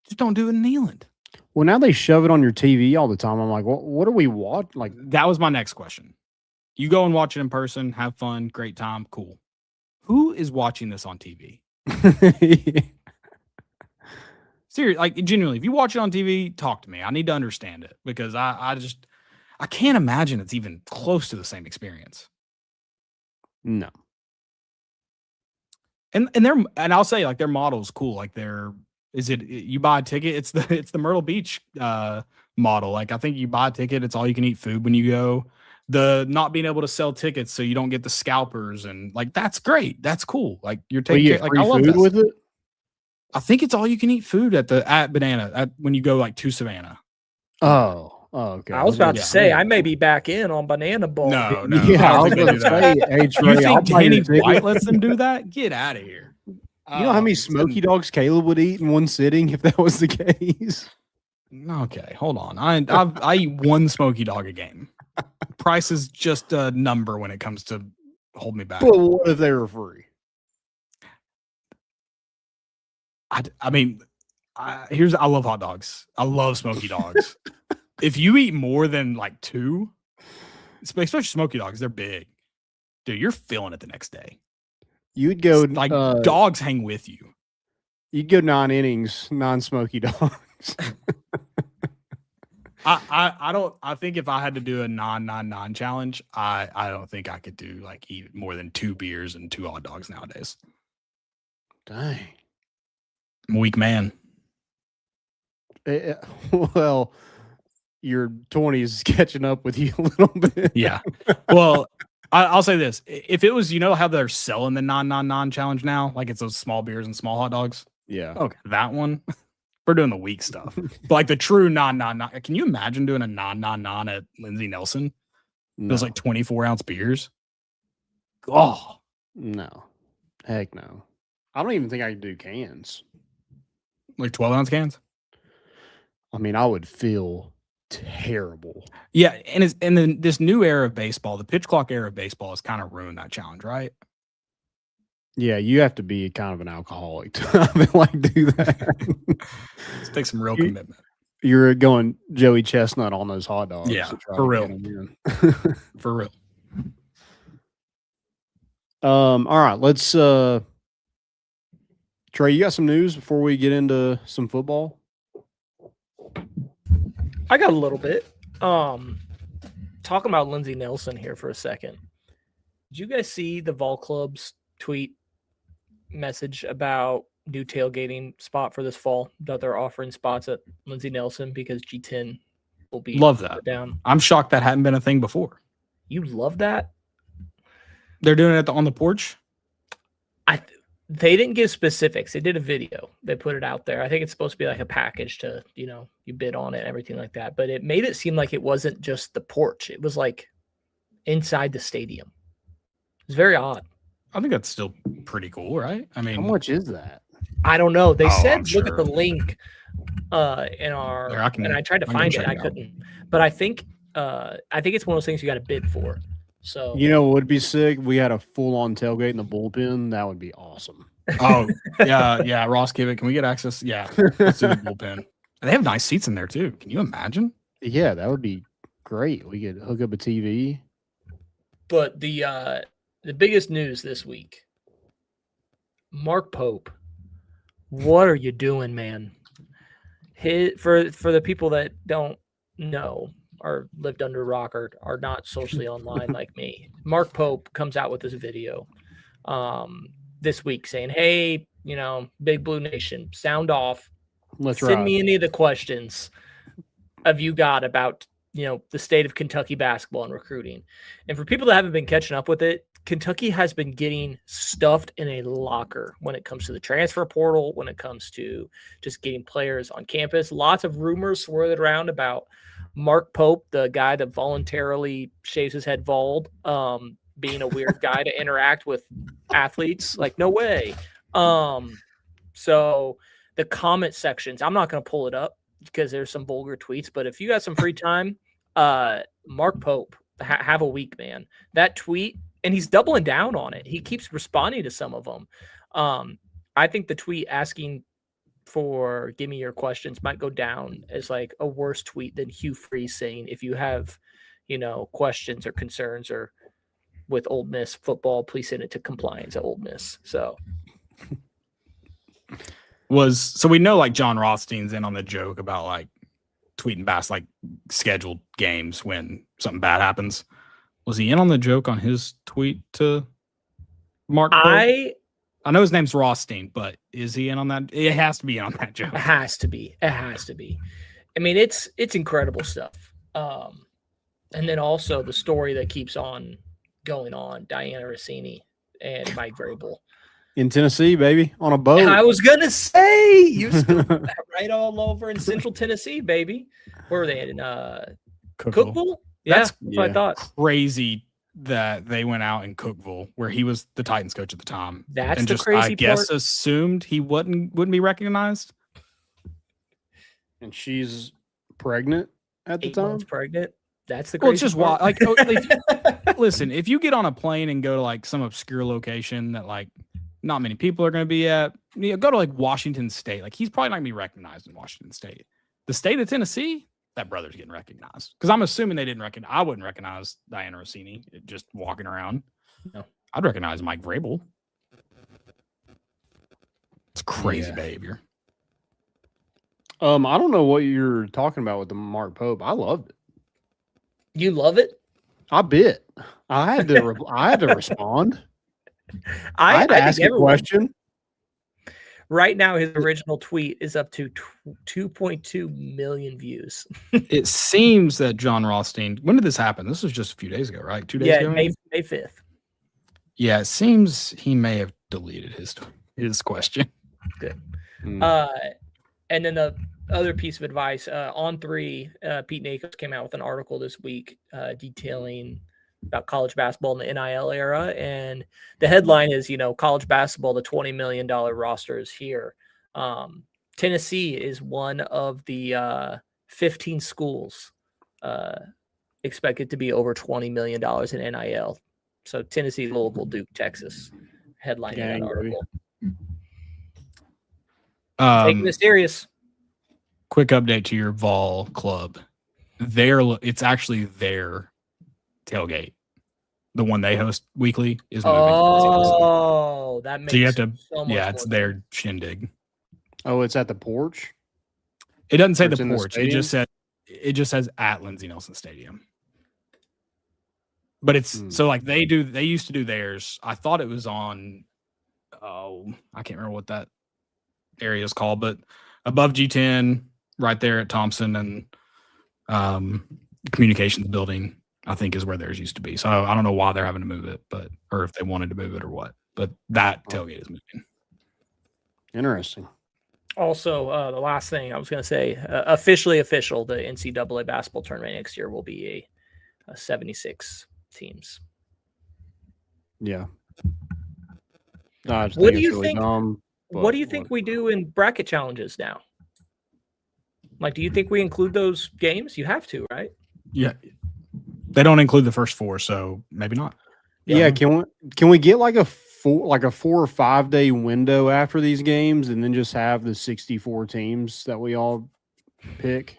just don't do it in Neyland. Well, now they shove it on your TV all the time. I'm like, what are we watching? Like that was my next question. You go and watch it in person, have fun, great time, cool. Who is watching this on TV? Seriously, like genuinely, if you watch it on TV, talk to me. I need to understand it because I can't imagine it's even close to the same experience. No. And I'll say like their model is cool. Like you buy a ticket, it's the Myrtle Beach model. Like I think you buy a ticket, it's all you can eat food when you go. The not being able to sell tickets so you don't get the scalpers and like that's great. That's cool. Like you're taking care, like I love food with it. I think it's all you can eat food at Banana when you go like to Savannah. Oh, okay. I was about to say I may be back in on Banana Bowl. No. Yeah, I was going to say, hey, Trey, you think Danny White lets them do that? Get out of here. You know how many smoky dogs Caleb would eat in one sitting if that was the case? Okay, hold on. I eat one smoky dog a game. Price is just a number when it comes to hold me back. Well, what if they were free? I mean, I love hot dogs. I love smoky dogs. If you eat more than like two, especially smoky dogs, they're big. Dude, you're feeling it the next day. You'd go like dogs hang with you. You'd go 9 innings, non-smoky dogs. I think if I had to do a non challenge, I don't think I could do like eat more than 2 beers and 2 hot dogs nowadays. Dang. I'm a weak man. Well, your 20s is catching up with you a little bit. Yeah. Well, I'll say this: if it was, how they're selling the non challenge now, like it's those small beers and small hot dogs. Yeah. Okay, that one. We're doing the weak stuff, but like the true non. Can you imagine doing a non at Lindsey Nelson? No. Those like 24-ounce beers. Oh no, heck no. I don't even think I could do cans. Like 12-ounce cans. I mean, I would feel terrible. Yeah, and then this new era of baseball, the pitch clock era of baseball, has kind of ruined that challenge, right? Yeah, you have to be kind of an alcoholic to like do that. It takes some real commitment. You're going Joey Chestnut on those hot dogs. Yeah, for real. For real. All right, let's Trey, you got some news before we get into some football? I got a little bit. Talking about Lindsey Nelson here for a second. Did you guys see the Vol Club's tweet message about new tailgating spot for this fall, that they're offering spots at Lindsey Nelson because G10 will be love that down? I'm shocked that hadn't been a thing before. You love that? They're doing it on the porch? They didn't give specifics. They did a video. They put it out there. I think it's supposed to be like a package to, you bid on it and everything like that. But it made it seem like it wasn't just the porch. It was like inside the stadium. It's very odd. I think that's still pretty cool, right? I mean, how much is that? I don't know. They said, I'm look at the link in our, and I tried to find it. I couldn't, but I think it's one of those things you got to bid for. So, what would be sick? We had a full-on tailgate in the bullpen. That would be awesome. Oh, yeah. Ross Kivett, can we get access? Yeah. Let's do the bullpen. They have nice seats in there too. Can you imagine? Yeah, that would be great. We could hook up a TV. But the biggest news this week, Mark Pope, what are you doing, man? For the people that don't know or lived under a rock or are not socially online like me, Mark Pope comes out with this video this week saying, hey, Big Blue Nation, sound off. Send me any of the questions you got about, the state of Kentucky basketball and recruiting. And for people that haven't been catching up with it, Kentucky has been getting stuffed in a locker when it comes to the transfer portal, when it comes to just getting players on campus. Lots of rumors swirling around about Mark Pope, the guy that voluntarily shaves his head bald, being a weird guy to interact with athletes. Like, no way. So the comment sections, I'm not going to pull it up because there's some vulgar tweets, but if you got some free time, Mark Pope, have a week, man. That tweet, and he's doubling down on it. He keeps responding to some of them. I think the tweet asking for give me your questions might go down as like a worse tweet than Hugh Freeze saying, if you have, questions or concerns or with Ole Miss football, please send it to compliance at Ole Miss. So we know like John Rothstein's in on the joke about like tweeting past like scheduled games when something bad happens. Was he in on the joke on his tweet to Mark Pope? I know his name's Rothstein, but is he in on that? It has to be in on that joke. It has to be. I mean, it's incredible stuff. And then also the story that keeps on going on, Diana Rossini and Mike Vrabel. In Tennessee, baby, on a boat. I was going to say, you spilled that right all over in Central Tennessee, baby. Where were they in? Cookville? That's what I thought. Crazy that they went out in Cookville, where he was the Titans coach at the time. That's and the just, crazy I guess, part. assumed he wouldn't be recognized. And she's pregnant at the 8 time. months pregnant. That's the crazy it's just part. like listen, if you get on a plane and go to like some obscure location that like not many people are going to be at, go to like Washington State. Like he's probably not going to be recognized in Washington State. The state of Tennessee, that brother's getting recognized because I'm assuming they didn't recognize. I wouldn't recognize Diana Rossini just walking around. No, I'd recognize Mike Vrabel. It's crazy behavior. I don't know what you're talking about with the Mark Pope. I loved it. You love it? I bet. I had to respond. I had to ask a question. Right now, his original tweet is up to 2.2 million views. It seems that John Rothstein. When did this happen? This was just a few days ago, right? 2 days ago. May 5th. Yeah, it seems he may have deleted his question. Good. And then the other piece of advice on 3, Pete Nakos came out with an article this week detailing about college basketball in the NIL era. And the headline is, college basketball, the $20 million roster is here. Tennessee is one of the 15 schools expected to be over $20 million in NIL. So Tennessee, Louisville, Duke, Texas, headline in that article. Taking it serious. Quick update to your Vol club. It's actually their tailgate. The one they host weekly is moving. Oh, that makes so you have to. So much it's their shindig. Oh, it's at the porch. It doesn't say the porch. It just says at Lindsey Nelson Stadium. But it's so like they used to do theirs. I thought it was on. Oh, I can't remember what that area is called, but above G10, right there at Thompson and communications building, I think is where theirs used to be. So I don't know why they're having to move it, or if they wanted to move it or what. But that tailgate is moving. Interesting. Also, the last thing I was going to say, official, the NCAA basketball tournament next year will be a 76 teams. Yeah. What do you think? What do you think we do in bracket challenges now? Like, do you think we include those games? You have to, right? Yeah. They don't include the first 4, so maybe not. Yeah. Can we get like a 4 or 5 day window after these games, and then just have the 64 teams that we all pick?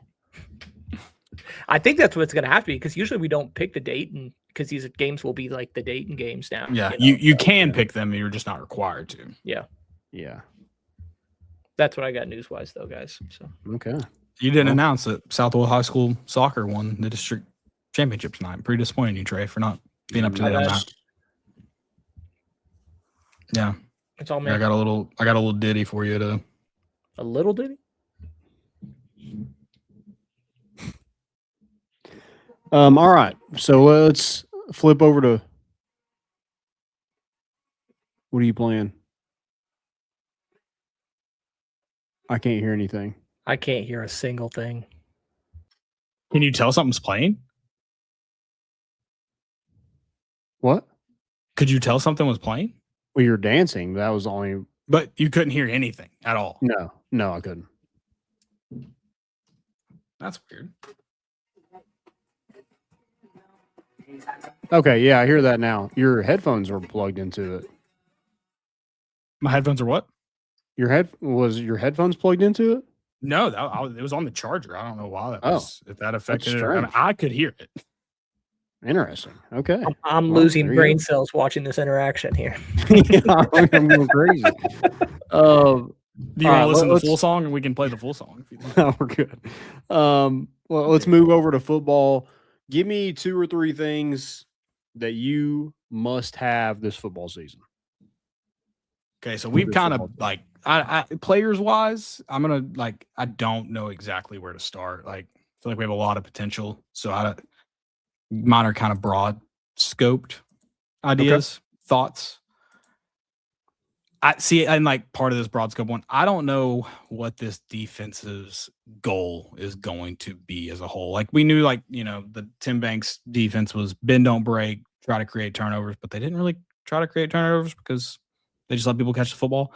I think that's what it's going to have to be, because usually we don't pick the date, and because these games will be like the Dayton games now. Yeah, you can pick them, you're just not required to. Yeah. That's what I got news-wise, though, guys. So okay. You didn't announce that Southwood High School soccer won the district championship tonight. I'm pretty disappointed in you, Trey, for not being up to date on that. Yeah, it's all me. I got a little ditty for you to. A little ditty. All right, so let's flip over to. What are you playing? I can't hear anything. I can't hear a single thing. Can you tell something's playing? What? Could you tell something was playing? Well, you're dancing. That was only. But you couldn't hear anything at all. No, I couldn't. That's weird. Okay, yeah, I hear that now. Your headphones are plugged into it. My headphones are what? Your headphones plugged into it? No, it was on the charger. I don't know why that was. If that affected it, strange. I could hear it. Interesting. Okay. I'm losing brain cells watching this interaction here. Yeah, I'm going crazy. Do you want to listen to the full song, and we can play the full song? If you think. No, we're good. Well, let's move over to football. Give me 2 or 3 things that you must have this football season. Okay, so we've kind of like I players wise, I'm gonna I don't know exactly where to start. Like, I feel like we have a lot of potential. So mine are kind of broad scoped ideas, thoughts. I see, and like part of this broad scope one, I don't know what this defense's goal is going to be as a whole. Like, we knew, the Tim Banks defense was bend, don't break, try to create turnovers, but they didn't really try to create turnovers because they just let people catch the football.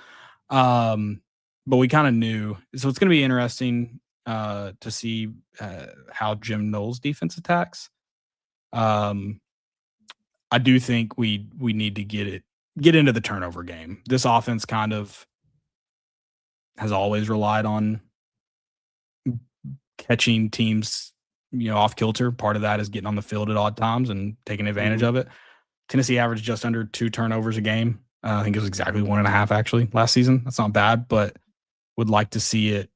But we kind of knew, so it's going to be interesting to see how Jim Knowles' defense attacks. I do think we need to get into the turnover game. This offense kind of has always relied on catching teams, off kilter. Part of that is getting on the field at odd times and taking advantage of it. Tennessee averaged just under 2 turnovers a game. I think it was exactly 1.5 actually last season. That's not bad, but would like to see it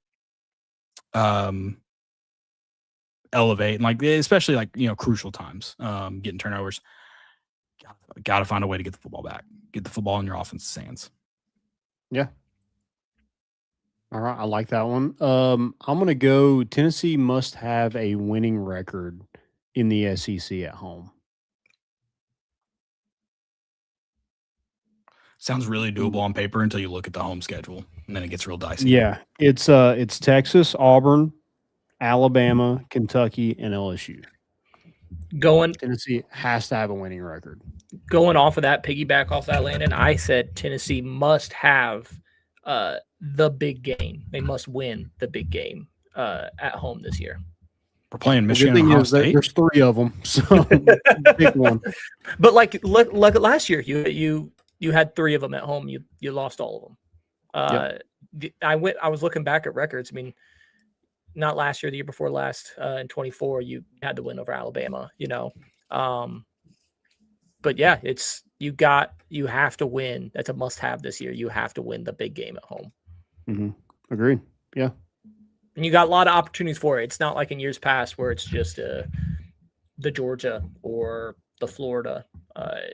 elevate, and especially crucial times, getting turnovers. Got to find a way to get the football back. Get the football in your offense's hands. Yeah. All right, I like that one. I'm gonna go. Tennessee must have a winning record in the SEC at home. Sounds really doable on paper until you look at the home schedule, and then it gets real dicey. Yeah, it's Texas, Auburn, Alabama, Kentucky, and LSU. Tennessee has to have a winning record. Going off of that, piggyback off that, Landon, I said Tennessee must have the big game. They must win the big game at home this year. We're playing Michigan. The and thing Ohio is, State. there's 3 of them, so pick one. But like last year, you had 3 of them at home. You lost all of them. I was looking back at records. I mean, not last year, the year before last, in 24, you had to win over Alabama. But yeah, you have to win. That's a must-have this year. You have to win the big game at home. Mm-hmm. Agreed. Yeah. And you got a lot of opportunities for it. It's not like in years past where it's just the Georgia or the Florida.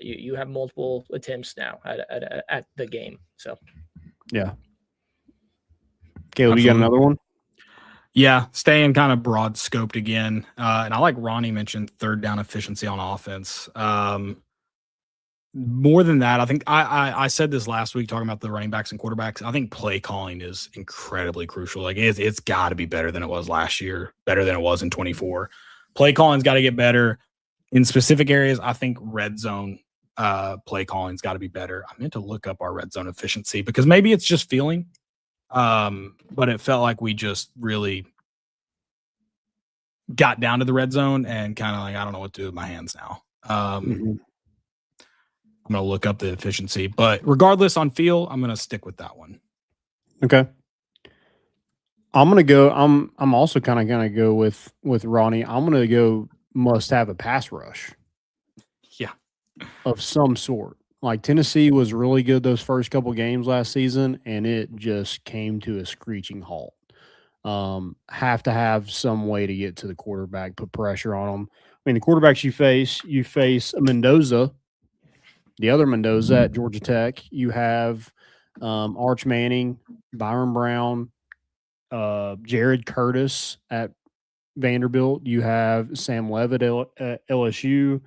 You have multiple attempts now at the game. So yeah. Caleb, you got another one? Yeah, staying kind of broad scoped again. And I like Ronnie mentioned third down efficiency on offense. More than that, I think I said this last week talking about the running backs and quarterbacks. I think play calling is incredibly crucial. Like it's got to be better than it was last year, better than it was in 24. Play calling's got to get better in specific areas. I think red zone play calling's got to be better. I meant to look up our red zone efficiency because maybe it's just feeling, but it felt like we just really got down to the red zone and kind of like I don't know what to do with my hands now. I'm going to look up the efficiency, but regardless on feel, I'm going to stick with that one. Okay. I'm going to go. I'm also kind of going to go with Ronnie. I'm going to go must have a pass rush. Yeah. Of some sort. Like Tennessee was really good those first couple games last season, and it just came to a screeching halt. Have to have some way to get to the quarterback, put pressure on them. I mean, the quarterbacks you face Mendoza, the other Mendoza at Georgia Tech. You have Arch Manning, Byron Brown, Jared Curtis at Vanderbilt. You have Sam Levitt at LSU.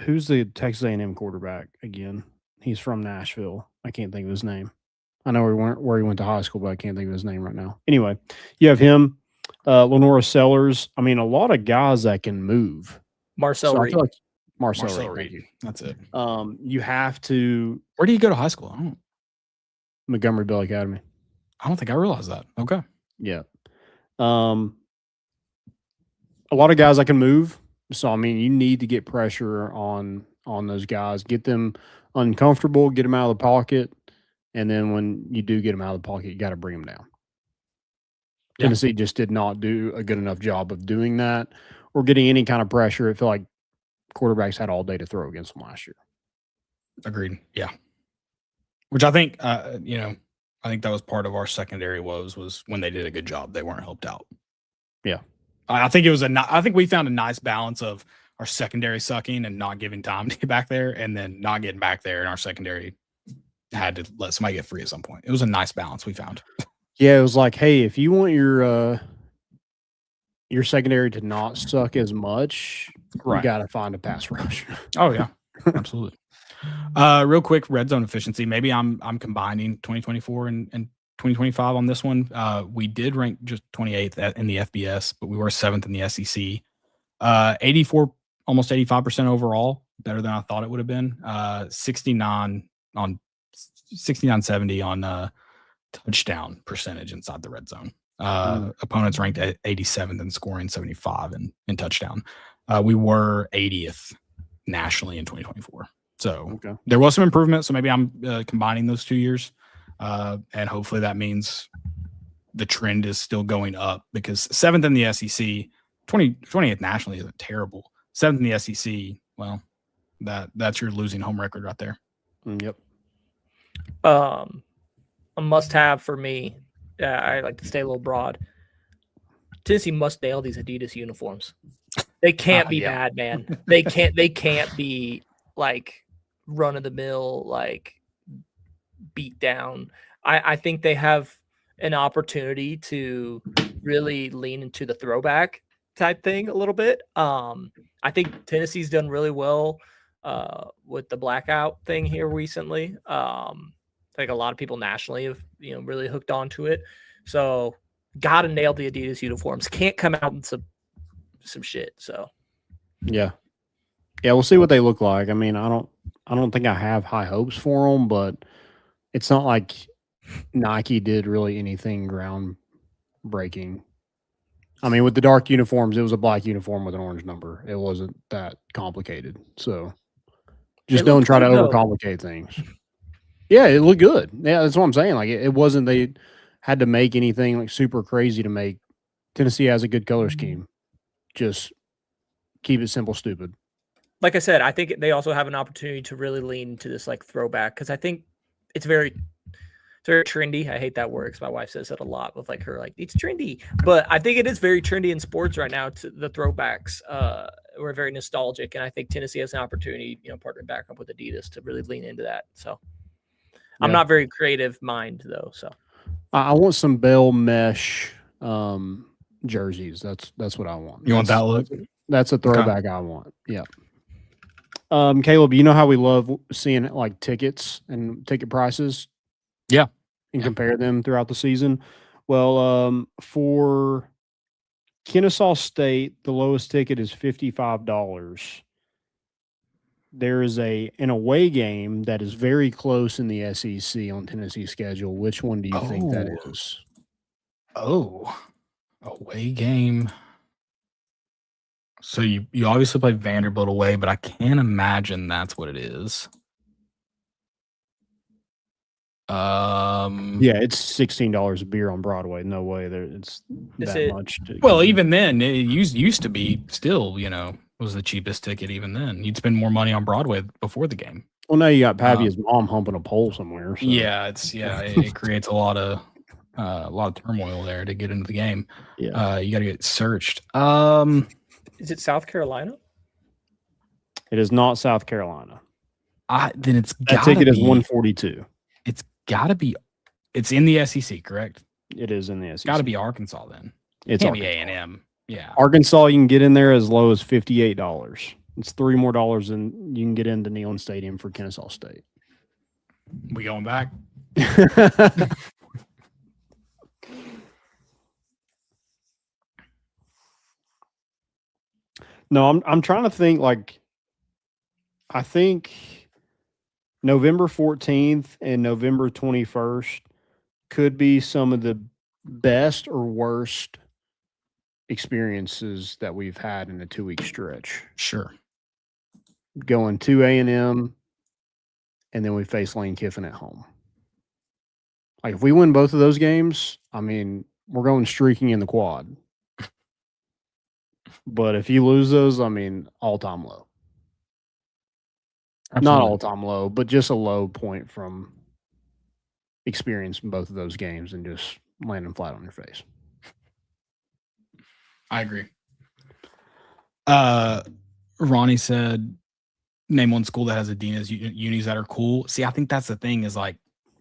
Who's the Texas A&M quarterback again? He's from Nashville. I can't think of his name. I know where he went to high school, but I can't think of his name right now. Anyway, you have him, Lenora Sellers. I mean, a lot of guys that can move. Marcel Reed. Marcel Reed. That's it. You have to. Where do you go to high school? Montgomery Bell Academy. I don't think I realized that. Okay. Yeah. A lot of guys that can move. So, I mean, you need to get pressure on those guys. Get them uncomfortable, get them out of the pocket. And then when you do get them out of the pocket, you got to bring them down. Yeah. Tennessee just did not do a good enough job of doing that or getting any kind of pressure. It felt like quarterbacks had all day to throw against them last year. Agreed. Yeah. Which I think, I think that was part of our secondary was when they did a good job, they weren't helped out. Yeah. I think I think we found a nice balance of our secondary sucking and not giving time to get back there and then not getting back there. And our secondary had to let somebody get free at some point. It was a nice balance we found. Yeah. It was like, hey, if you want your secondary to not suck as much, you got to find a pass rush. Oh yeah, absolutely. Real quick, red zone efficiency. Maybe I'm combining 2024 and 2025 on this one. We did rank just 28th in the FBS, but we were 7th in the SEC. 84, almost 85% overall, better than I thought it would have been. 69 70 on touchdown percentage inside the red zone. Opponents ranked at 87th in scoring, 75 in touchdown. We were 80th nationally in 2024. So There was some improvement. So maybe I'm combining those 2 years. And hopefully that means the trend is still going up because 7th in the SEC, 28th nationally isn't terrible. 7th in the SEC, well, that's your losing home record right there. Yep. A must-have for me. I like to stay a little broad. Tennessee must nail these Adidas uniforms. They can't be bad, man. They can't be like run of the mill, like beat down. I think they have an opportunity to really lean into the throwback type thing a little bit. I think Tennessee's done really well with the blackout thing here recently. Like a lot of people nationally have, really hooked onto it. So gotta nail the Adidas uniforms. Can't come out in some shit. So Yeah, we'll see what they look like. I mean, I don't think I have high hopes for them, but it's not like Nike did really anything groundbreaking. I mean, with the dark uniforms, it was a black uniform with an orange number. It wasn't that complicated. So just don't try to overcomplicate things. Yeah, it looked good. Yeah, that's what I'm saying. Like it wasn't they had to make anything like super crazy to make. Tennessee has a good color scheme. Just keep it simple, stupid. Like I said, I think they also have an opportunity to really lean into this like throwback because I think it's very trendy. I hate that word because my wife says that a lot with like her, like it's trendy, but I think it is very trendy in sports right now. To the throwbacks, we're very nostalgic, and I think Tennessee has an opportunity, partnering back up with Adidas to really lean into that. So I'm not very creative mind though. So I want some Bell mesh jerseys. That's what I want. You want that look? That's a throwback I want. Yeah. Caleb, you know how we love seeing like tickets and ticket prices? Yeah. And compare them throughout the season. Well, for Kennesaw State, the lowest ticket is $55. There is an away game that is very close in the SEC on Tennessee's schedule. Which one do you think that is? Oh, away game. So you obviously play Vanderbilt away, but I can't imagine that's what it is. Yeah, it's $16 a beer on Broadway. No way it's that much. Well, even then, it used to be still, was the cheapest ticket. Even then, you'd spend more money on Broadway before the game. Well, now you got Pavia's mom humping a pole somewhere. So. Yeah, it creates a lot of turmoil there to get into the game. Yeah, you got to get searched. Is it South Carolina? It is not South Carolina. Then it's that ticket is $142. It's got to be. It's in the SEC, correct? It is in the SEC. It's got to be Arkansas then. It can't be A&M. Yeah, Arkansas. You can get in there as low as $58. It's $3 more than you can get into Neyland Stadium for Kennesaw State. We going back? No, I'm trying to think. Like, I think November 14th and November 21st could be some of the best or worst experiences that we've had in a 2-week stretch. Sure. Going to A&M, and then we face Lane Kiffin at home. Like, if we win both of those games, I mean, we're going streaking in the quad. But if you lose those, I mean, all-time low. Absolutely. Not all-time low, but just a low point from experiencing both of those games and just landing flat on your face. I agree. Ronnie said, name one school that has Adidas unis that are cool. See, I think that's the thing is like,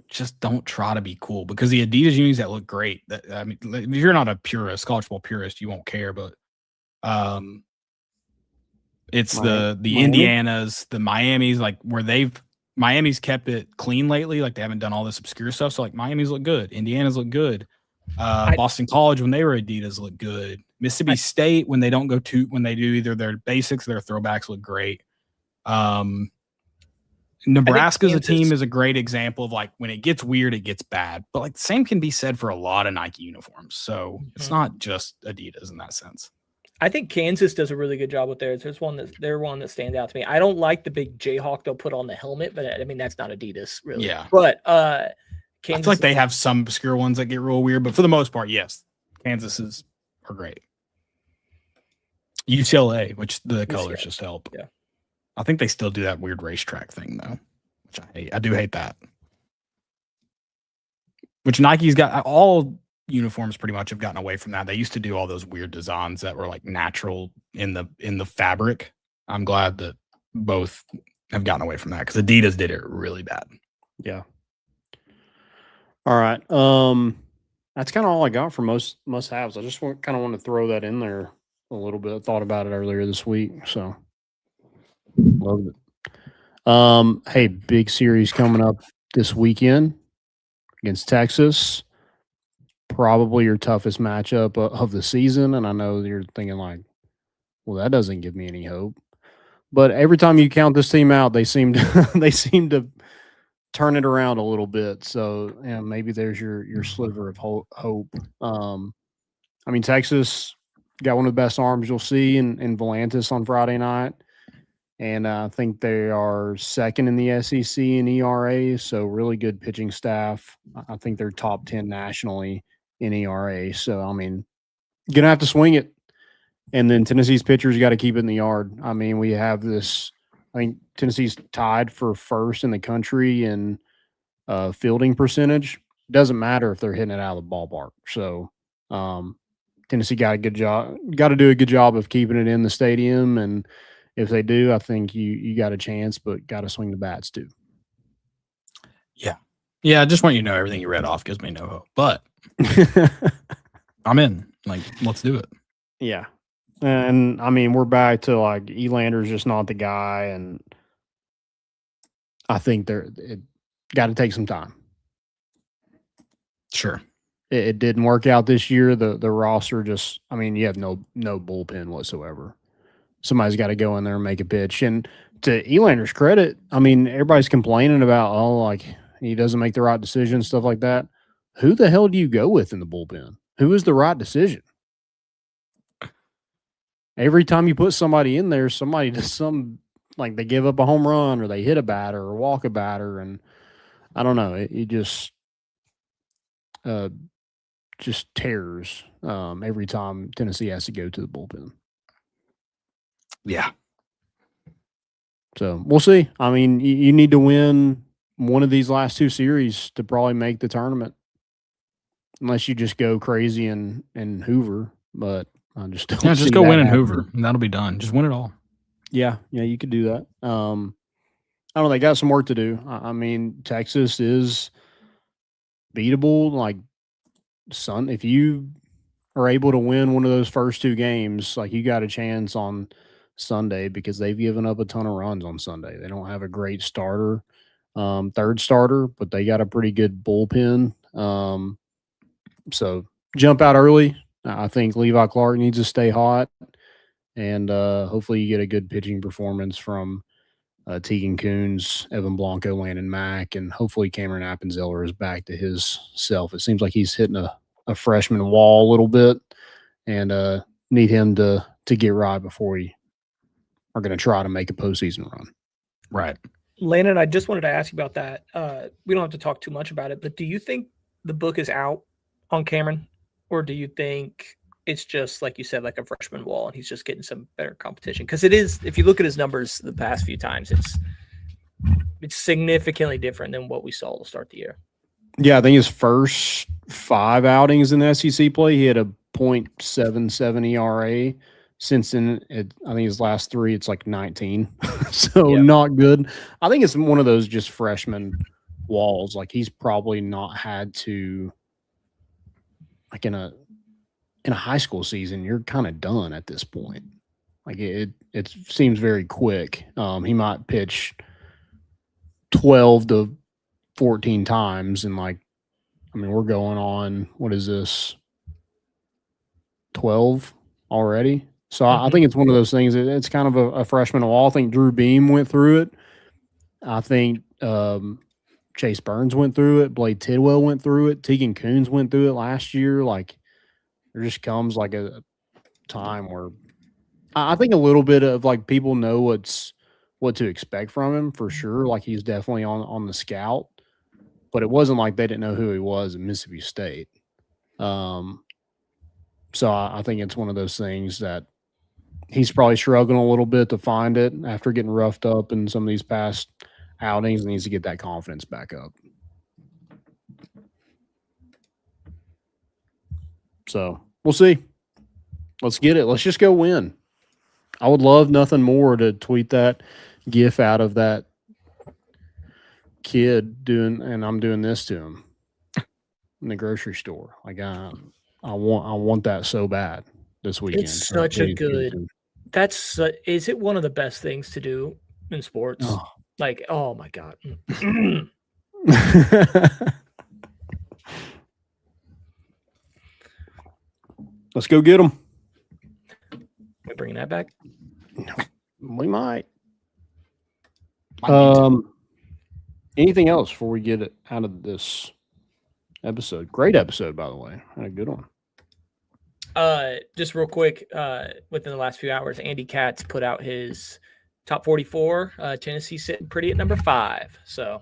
just don't try to be cool because the Adidas unis that look great. I mean, if you're not a purist, college football purist, you won't care, but it's the Indianas, the Miamis, like where Miami's kept it clean lately. Like they haven't done all this obscure stuff. So like Miami's look good. Indiana's look good. Boston College, when they were Adidas, look good. Mississippi State, when they do either their basics or their throwbacks, look great. Nebraska's a team is a great example of like when it gets weird, it gets bad. But like the same can be said for a lot of Nike uniforms. So it's not just Adidas in that sense. I think Kansas does a really good job with theirs. There's one that stands out to me. I don't like the big Jayhawk they'll put on the helmet, but I mean that's not Adidas really. Yeah. But Kansas, I feel like they have some obscure ones that get real weird, but for the most part, yes, Kansas's are great. UCLA, which the colors just help. Yeah. I think they still do that weird racetrack thing though, which I hate. I do hate that. Which Nike's got all uniforms pretty much have gotten away from that. They used to do all those weird designs that were like natural in the fabric. I'm glad that both have gotten away from that because Adidas did it really bad. Yeah. All right. That's kind of all I got for most must-haves. I just want to throw that in there a little bit. I thought about it earlier this week, so loved it. Hey, big series coming up this weekend against Texas. Probably your toughest matchup of the season, and I know you're thinking like, well, that doesn't give me any hope. But every time you count this team out, they seem to turn it around a little bit. So maybe there's your sliver of hope. I mean, Texas got one of the best arms you'll see in Volantis on Friday night. And I think they are second in the SEC in ERA, so really good pitching staff. I think they're top 10 nationally in ERA. So, I mean, going to have to swing it. And then Tennessee's pitchers got to keep it in the yard. I mean, we have this – I think Tennessee's tied for first in the country in fielding percentage. Doesn't matter if they're hitting it out of the ballpark. So, Tennessee got to do a good job of keeping it in the stadium, and if they do, I think you got a chance, but got to swing the bats too. Yeah. I just want you to know everything you read off gives me no hope, but I'm in. Like, let's do it. Yeah, and I mean we're back to like Elander's just not the guy, and I think it got to take some time. Sure. It didn't work out this year. The roster just, I mean, you have no bullpen whatsoever. Somebody's got to go in there and make a pitch. And to Elander's credit, I mean, everybody's complaining about, like he doesn't make the right decision, stuff like that. Who the hell do you go with in the bullpen? Who is the right decision? Every time you put somebody in there, somebody does like they give up a home run or they hit a batter or walk a batter. And I don't know. It just tears every time Tennessee has to go to the bullpen. Yeah. So we'll see. I mean, you need to win one of these last two series to probably make the tournament, unless you just go crazy and Hoover. But I just don't. Yeah, just go win in Hoover, and that'll be done. Just win it all. Yeah, you could do that. I don't know. They got some work to do. I mean, Texas is beatable. Like, if you are able to win one of those first two games, like you got a chance on Sunday, because they've given up a ton of runs on Sunday. They don't have a great starter, third starter, but they got a pretty good bullpen. So jump out early. I think Levi Clark needs to stay hot, and hopefully you get a good pitching performance from Tegan Coons, Evan Blanco, Landon Mack, and hopefully Cameron Appenzeller is back to his self. It seems like he's hitting a freshman wall a little bit, and need him to get right before we are going to try to make a postseason run. Right. Landon, I just wanted to ask you about that. We don't have to talk too much about it, but do you think the book is out on Cameron, or do you think it's just, like you said, like a freshman wall and he's just getting some better competition? Because it is, if you look at his numbers the past few times, it's significantly different than what we saw to start the year. Yeah, I think his first 5 outings in the SEC play, he had a .77 ERA. Since then, I think his last 3, it's like 19. So not good. I think it's one of those just freshman walls. Like, he's probably not had to, like in a high school season, you're kind of done at this point. Like it seems very quick. He might pitch 12 to 14 times, and like, I mean, we're going on, what is this, 12 already? So I think it's one of those things. It's kind of a freshman wall. I think Drew Beam went through it. I think Chase Burns went through it. Blade Tidwell went through it. Tegan Coons went through it last year. Like, there just comes like a time where I think a little bit of like people know what to expect from him for sure. Like, he's definitely on the scout, but it wasn't like they didn't know who he was in Mississippi State. So I think it's one of those things that he's probably struggling a little bit to find it after getting roughed up in some of these past outings, and needs to get that confidence back up. So we'll see. Let's get it. Let's just go win. I would love nothing more to tweet that gif out of that kid doing, and I'm doing this to him. in the grocery store. Like I want that so bad this weekend. It's such a good. Is it one of the best things to do in sports? Oh. Like, oh my god. Let's go get them. We bringing that back? We might. Anything else before we get it out of this episode? Great episode, by the way. Had a good one. Just real quick, within the last few hours, Andy Katz put out his top 44. Tennessee sitting pretty at number 5. So,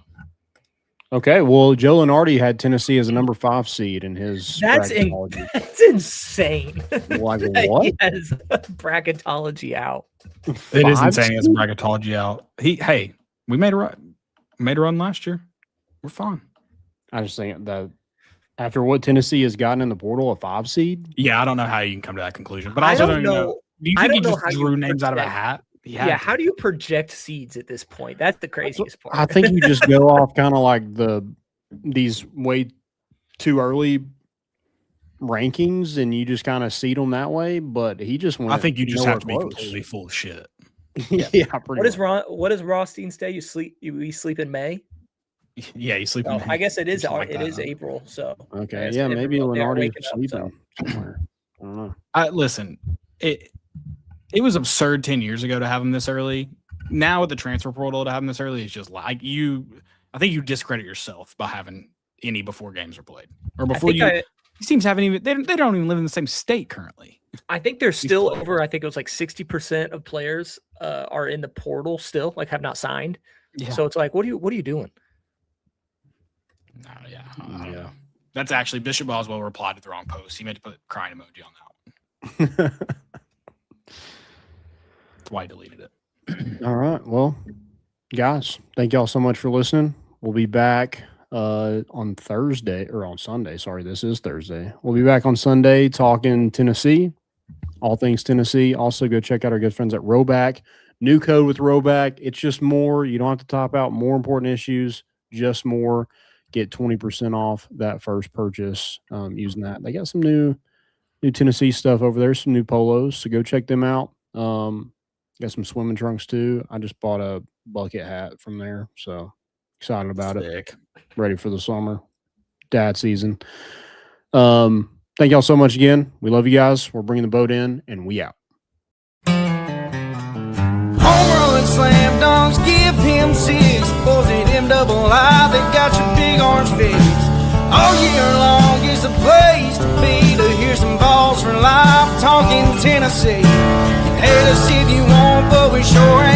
okay. Well, Joe Lenardi had Tennessee as a number 5 seed in his. That's insane. Like what? He has bracketology out. It is insane. He has bracketology out. We made a run last year. We're fine. I just think that after what Tennessee has gotten in the portal, a 5 seed. Yeah, I don't know how you can come to that conclusion, but I also don't know. Do you think he just drew names out of a hat? Yeah, how do you project seeds at this point? That's the craziest part. I think you just go off kind of like these way too early rankings, and you just kind of seed them that way. But he just went. I think you just have to be completely full of shit. Yeah. What does Rothstein say? You sleep in May. Yeah, you sleep. I guess it is. It is April. So okay, yeah, maybe Lenardi sleeping somewhere. I don't know. Listen, it was absurd 10 years ago to have him this early. Now with the transfer portal to have him this early is just like you. I think you discredit yourself by having any before games are played or before these teams haven't even. They don't even live in the same state currently. I think they're still over. I think it was like 60% of players are in the portal still, like have not signed. Yeah. So it's like, what are you doing? Yeah. That's actually Bishop Boswell replied to the wrong post. He meant to put crying emoji on that one. That's why I deleted it. All right. Well, guys, thank y'all so much for listening. We'll be back on Thursday or on Sunday. Sorry, this is Thursday. We'll be back on Sunday talking Tennessee, all things Tennessee. Also, go check out our good friends at Roback. New code with Roback. It's just more. You don't have to top out more important issues, just more. Get 20% off that first purchase using that. They got some new Tennessee stuff over there, some new polos. So go check them out. Got some swimming trunks too. I just bought a bucket hat from there. So excited about it. Ready for the summer. Dad season. Thank y'all so much again. We love you guys. We're bringing the boat in and we out. Home run, slam dunks, give him 6. Boys at MII, they got your big orange face. All year long is the place to be to hear some balls for life talking Tennessee. You can hate us if you want, but we sure ain't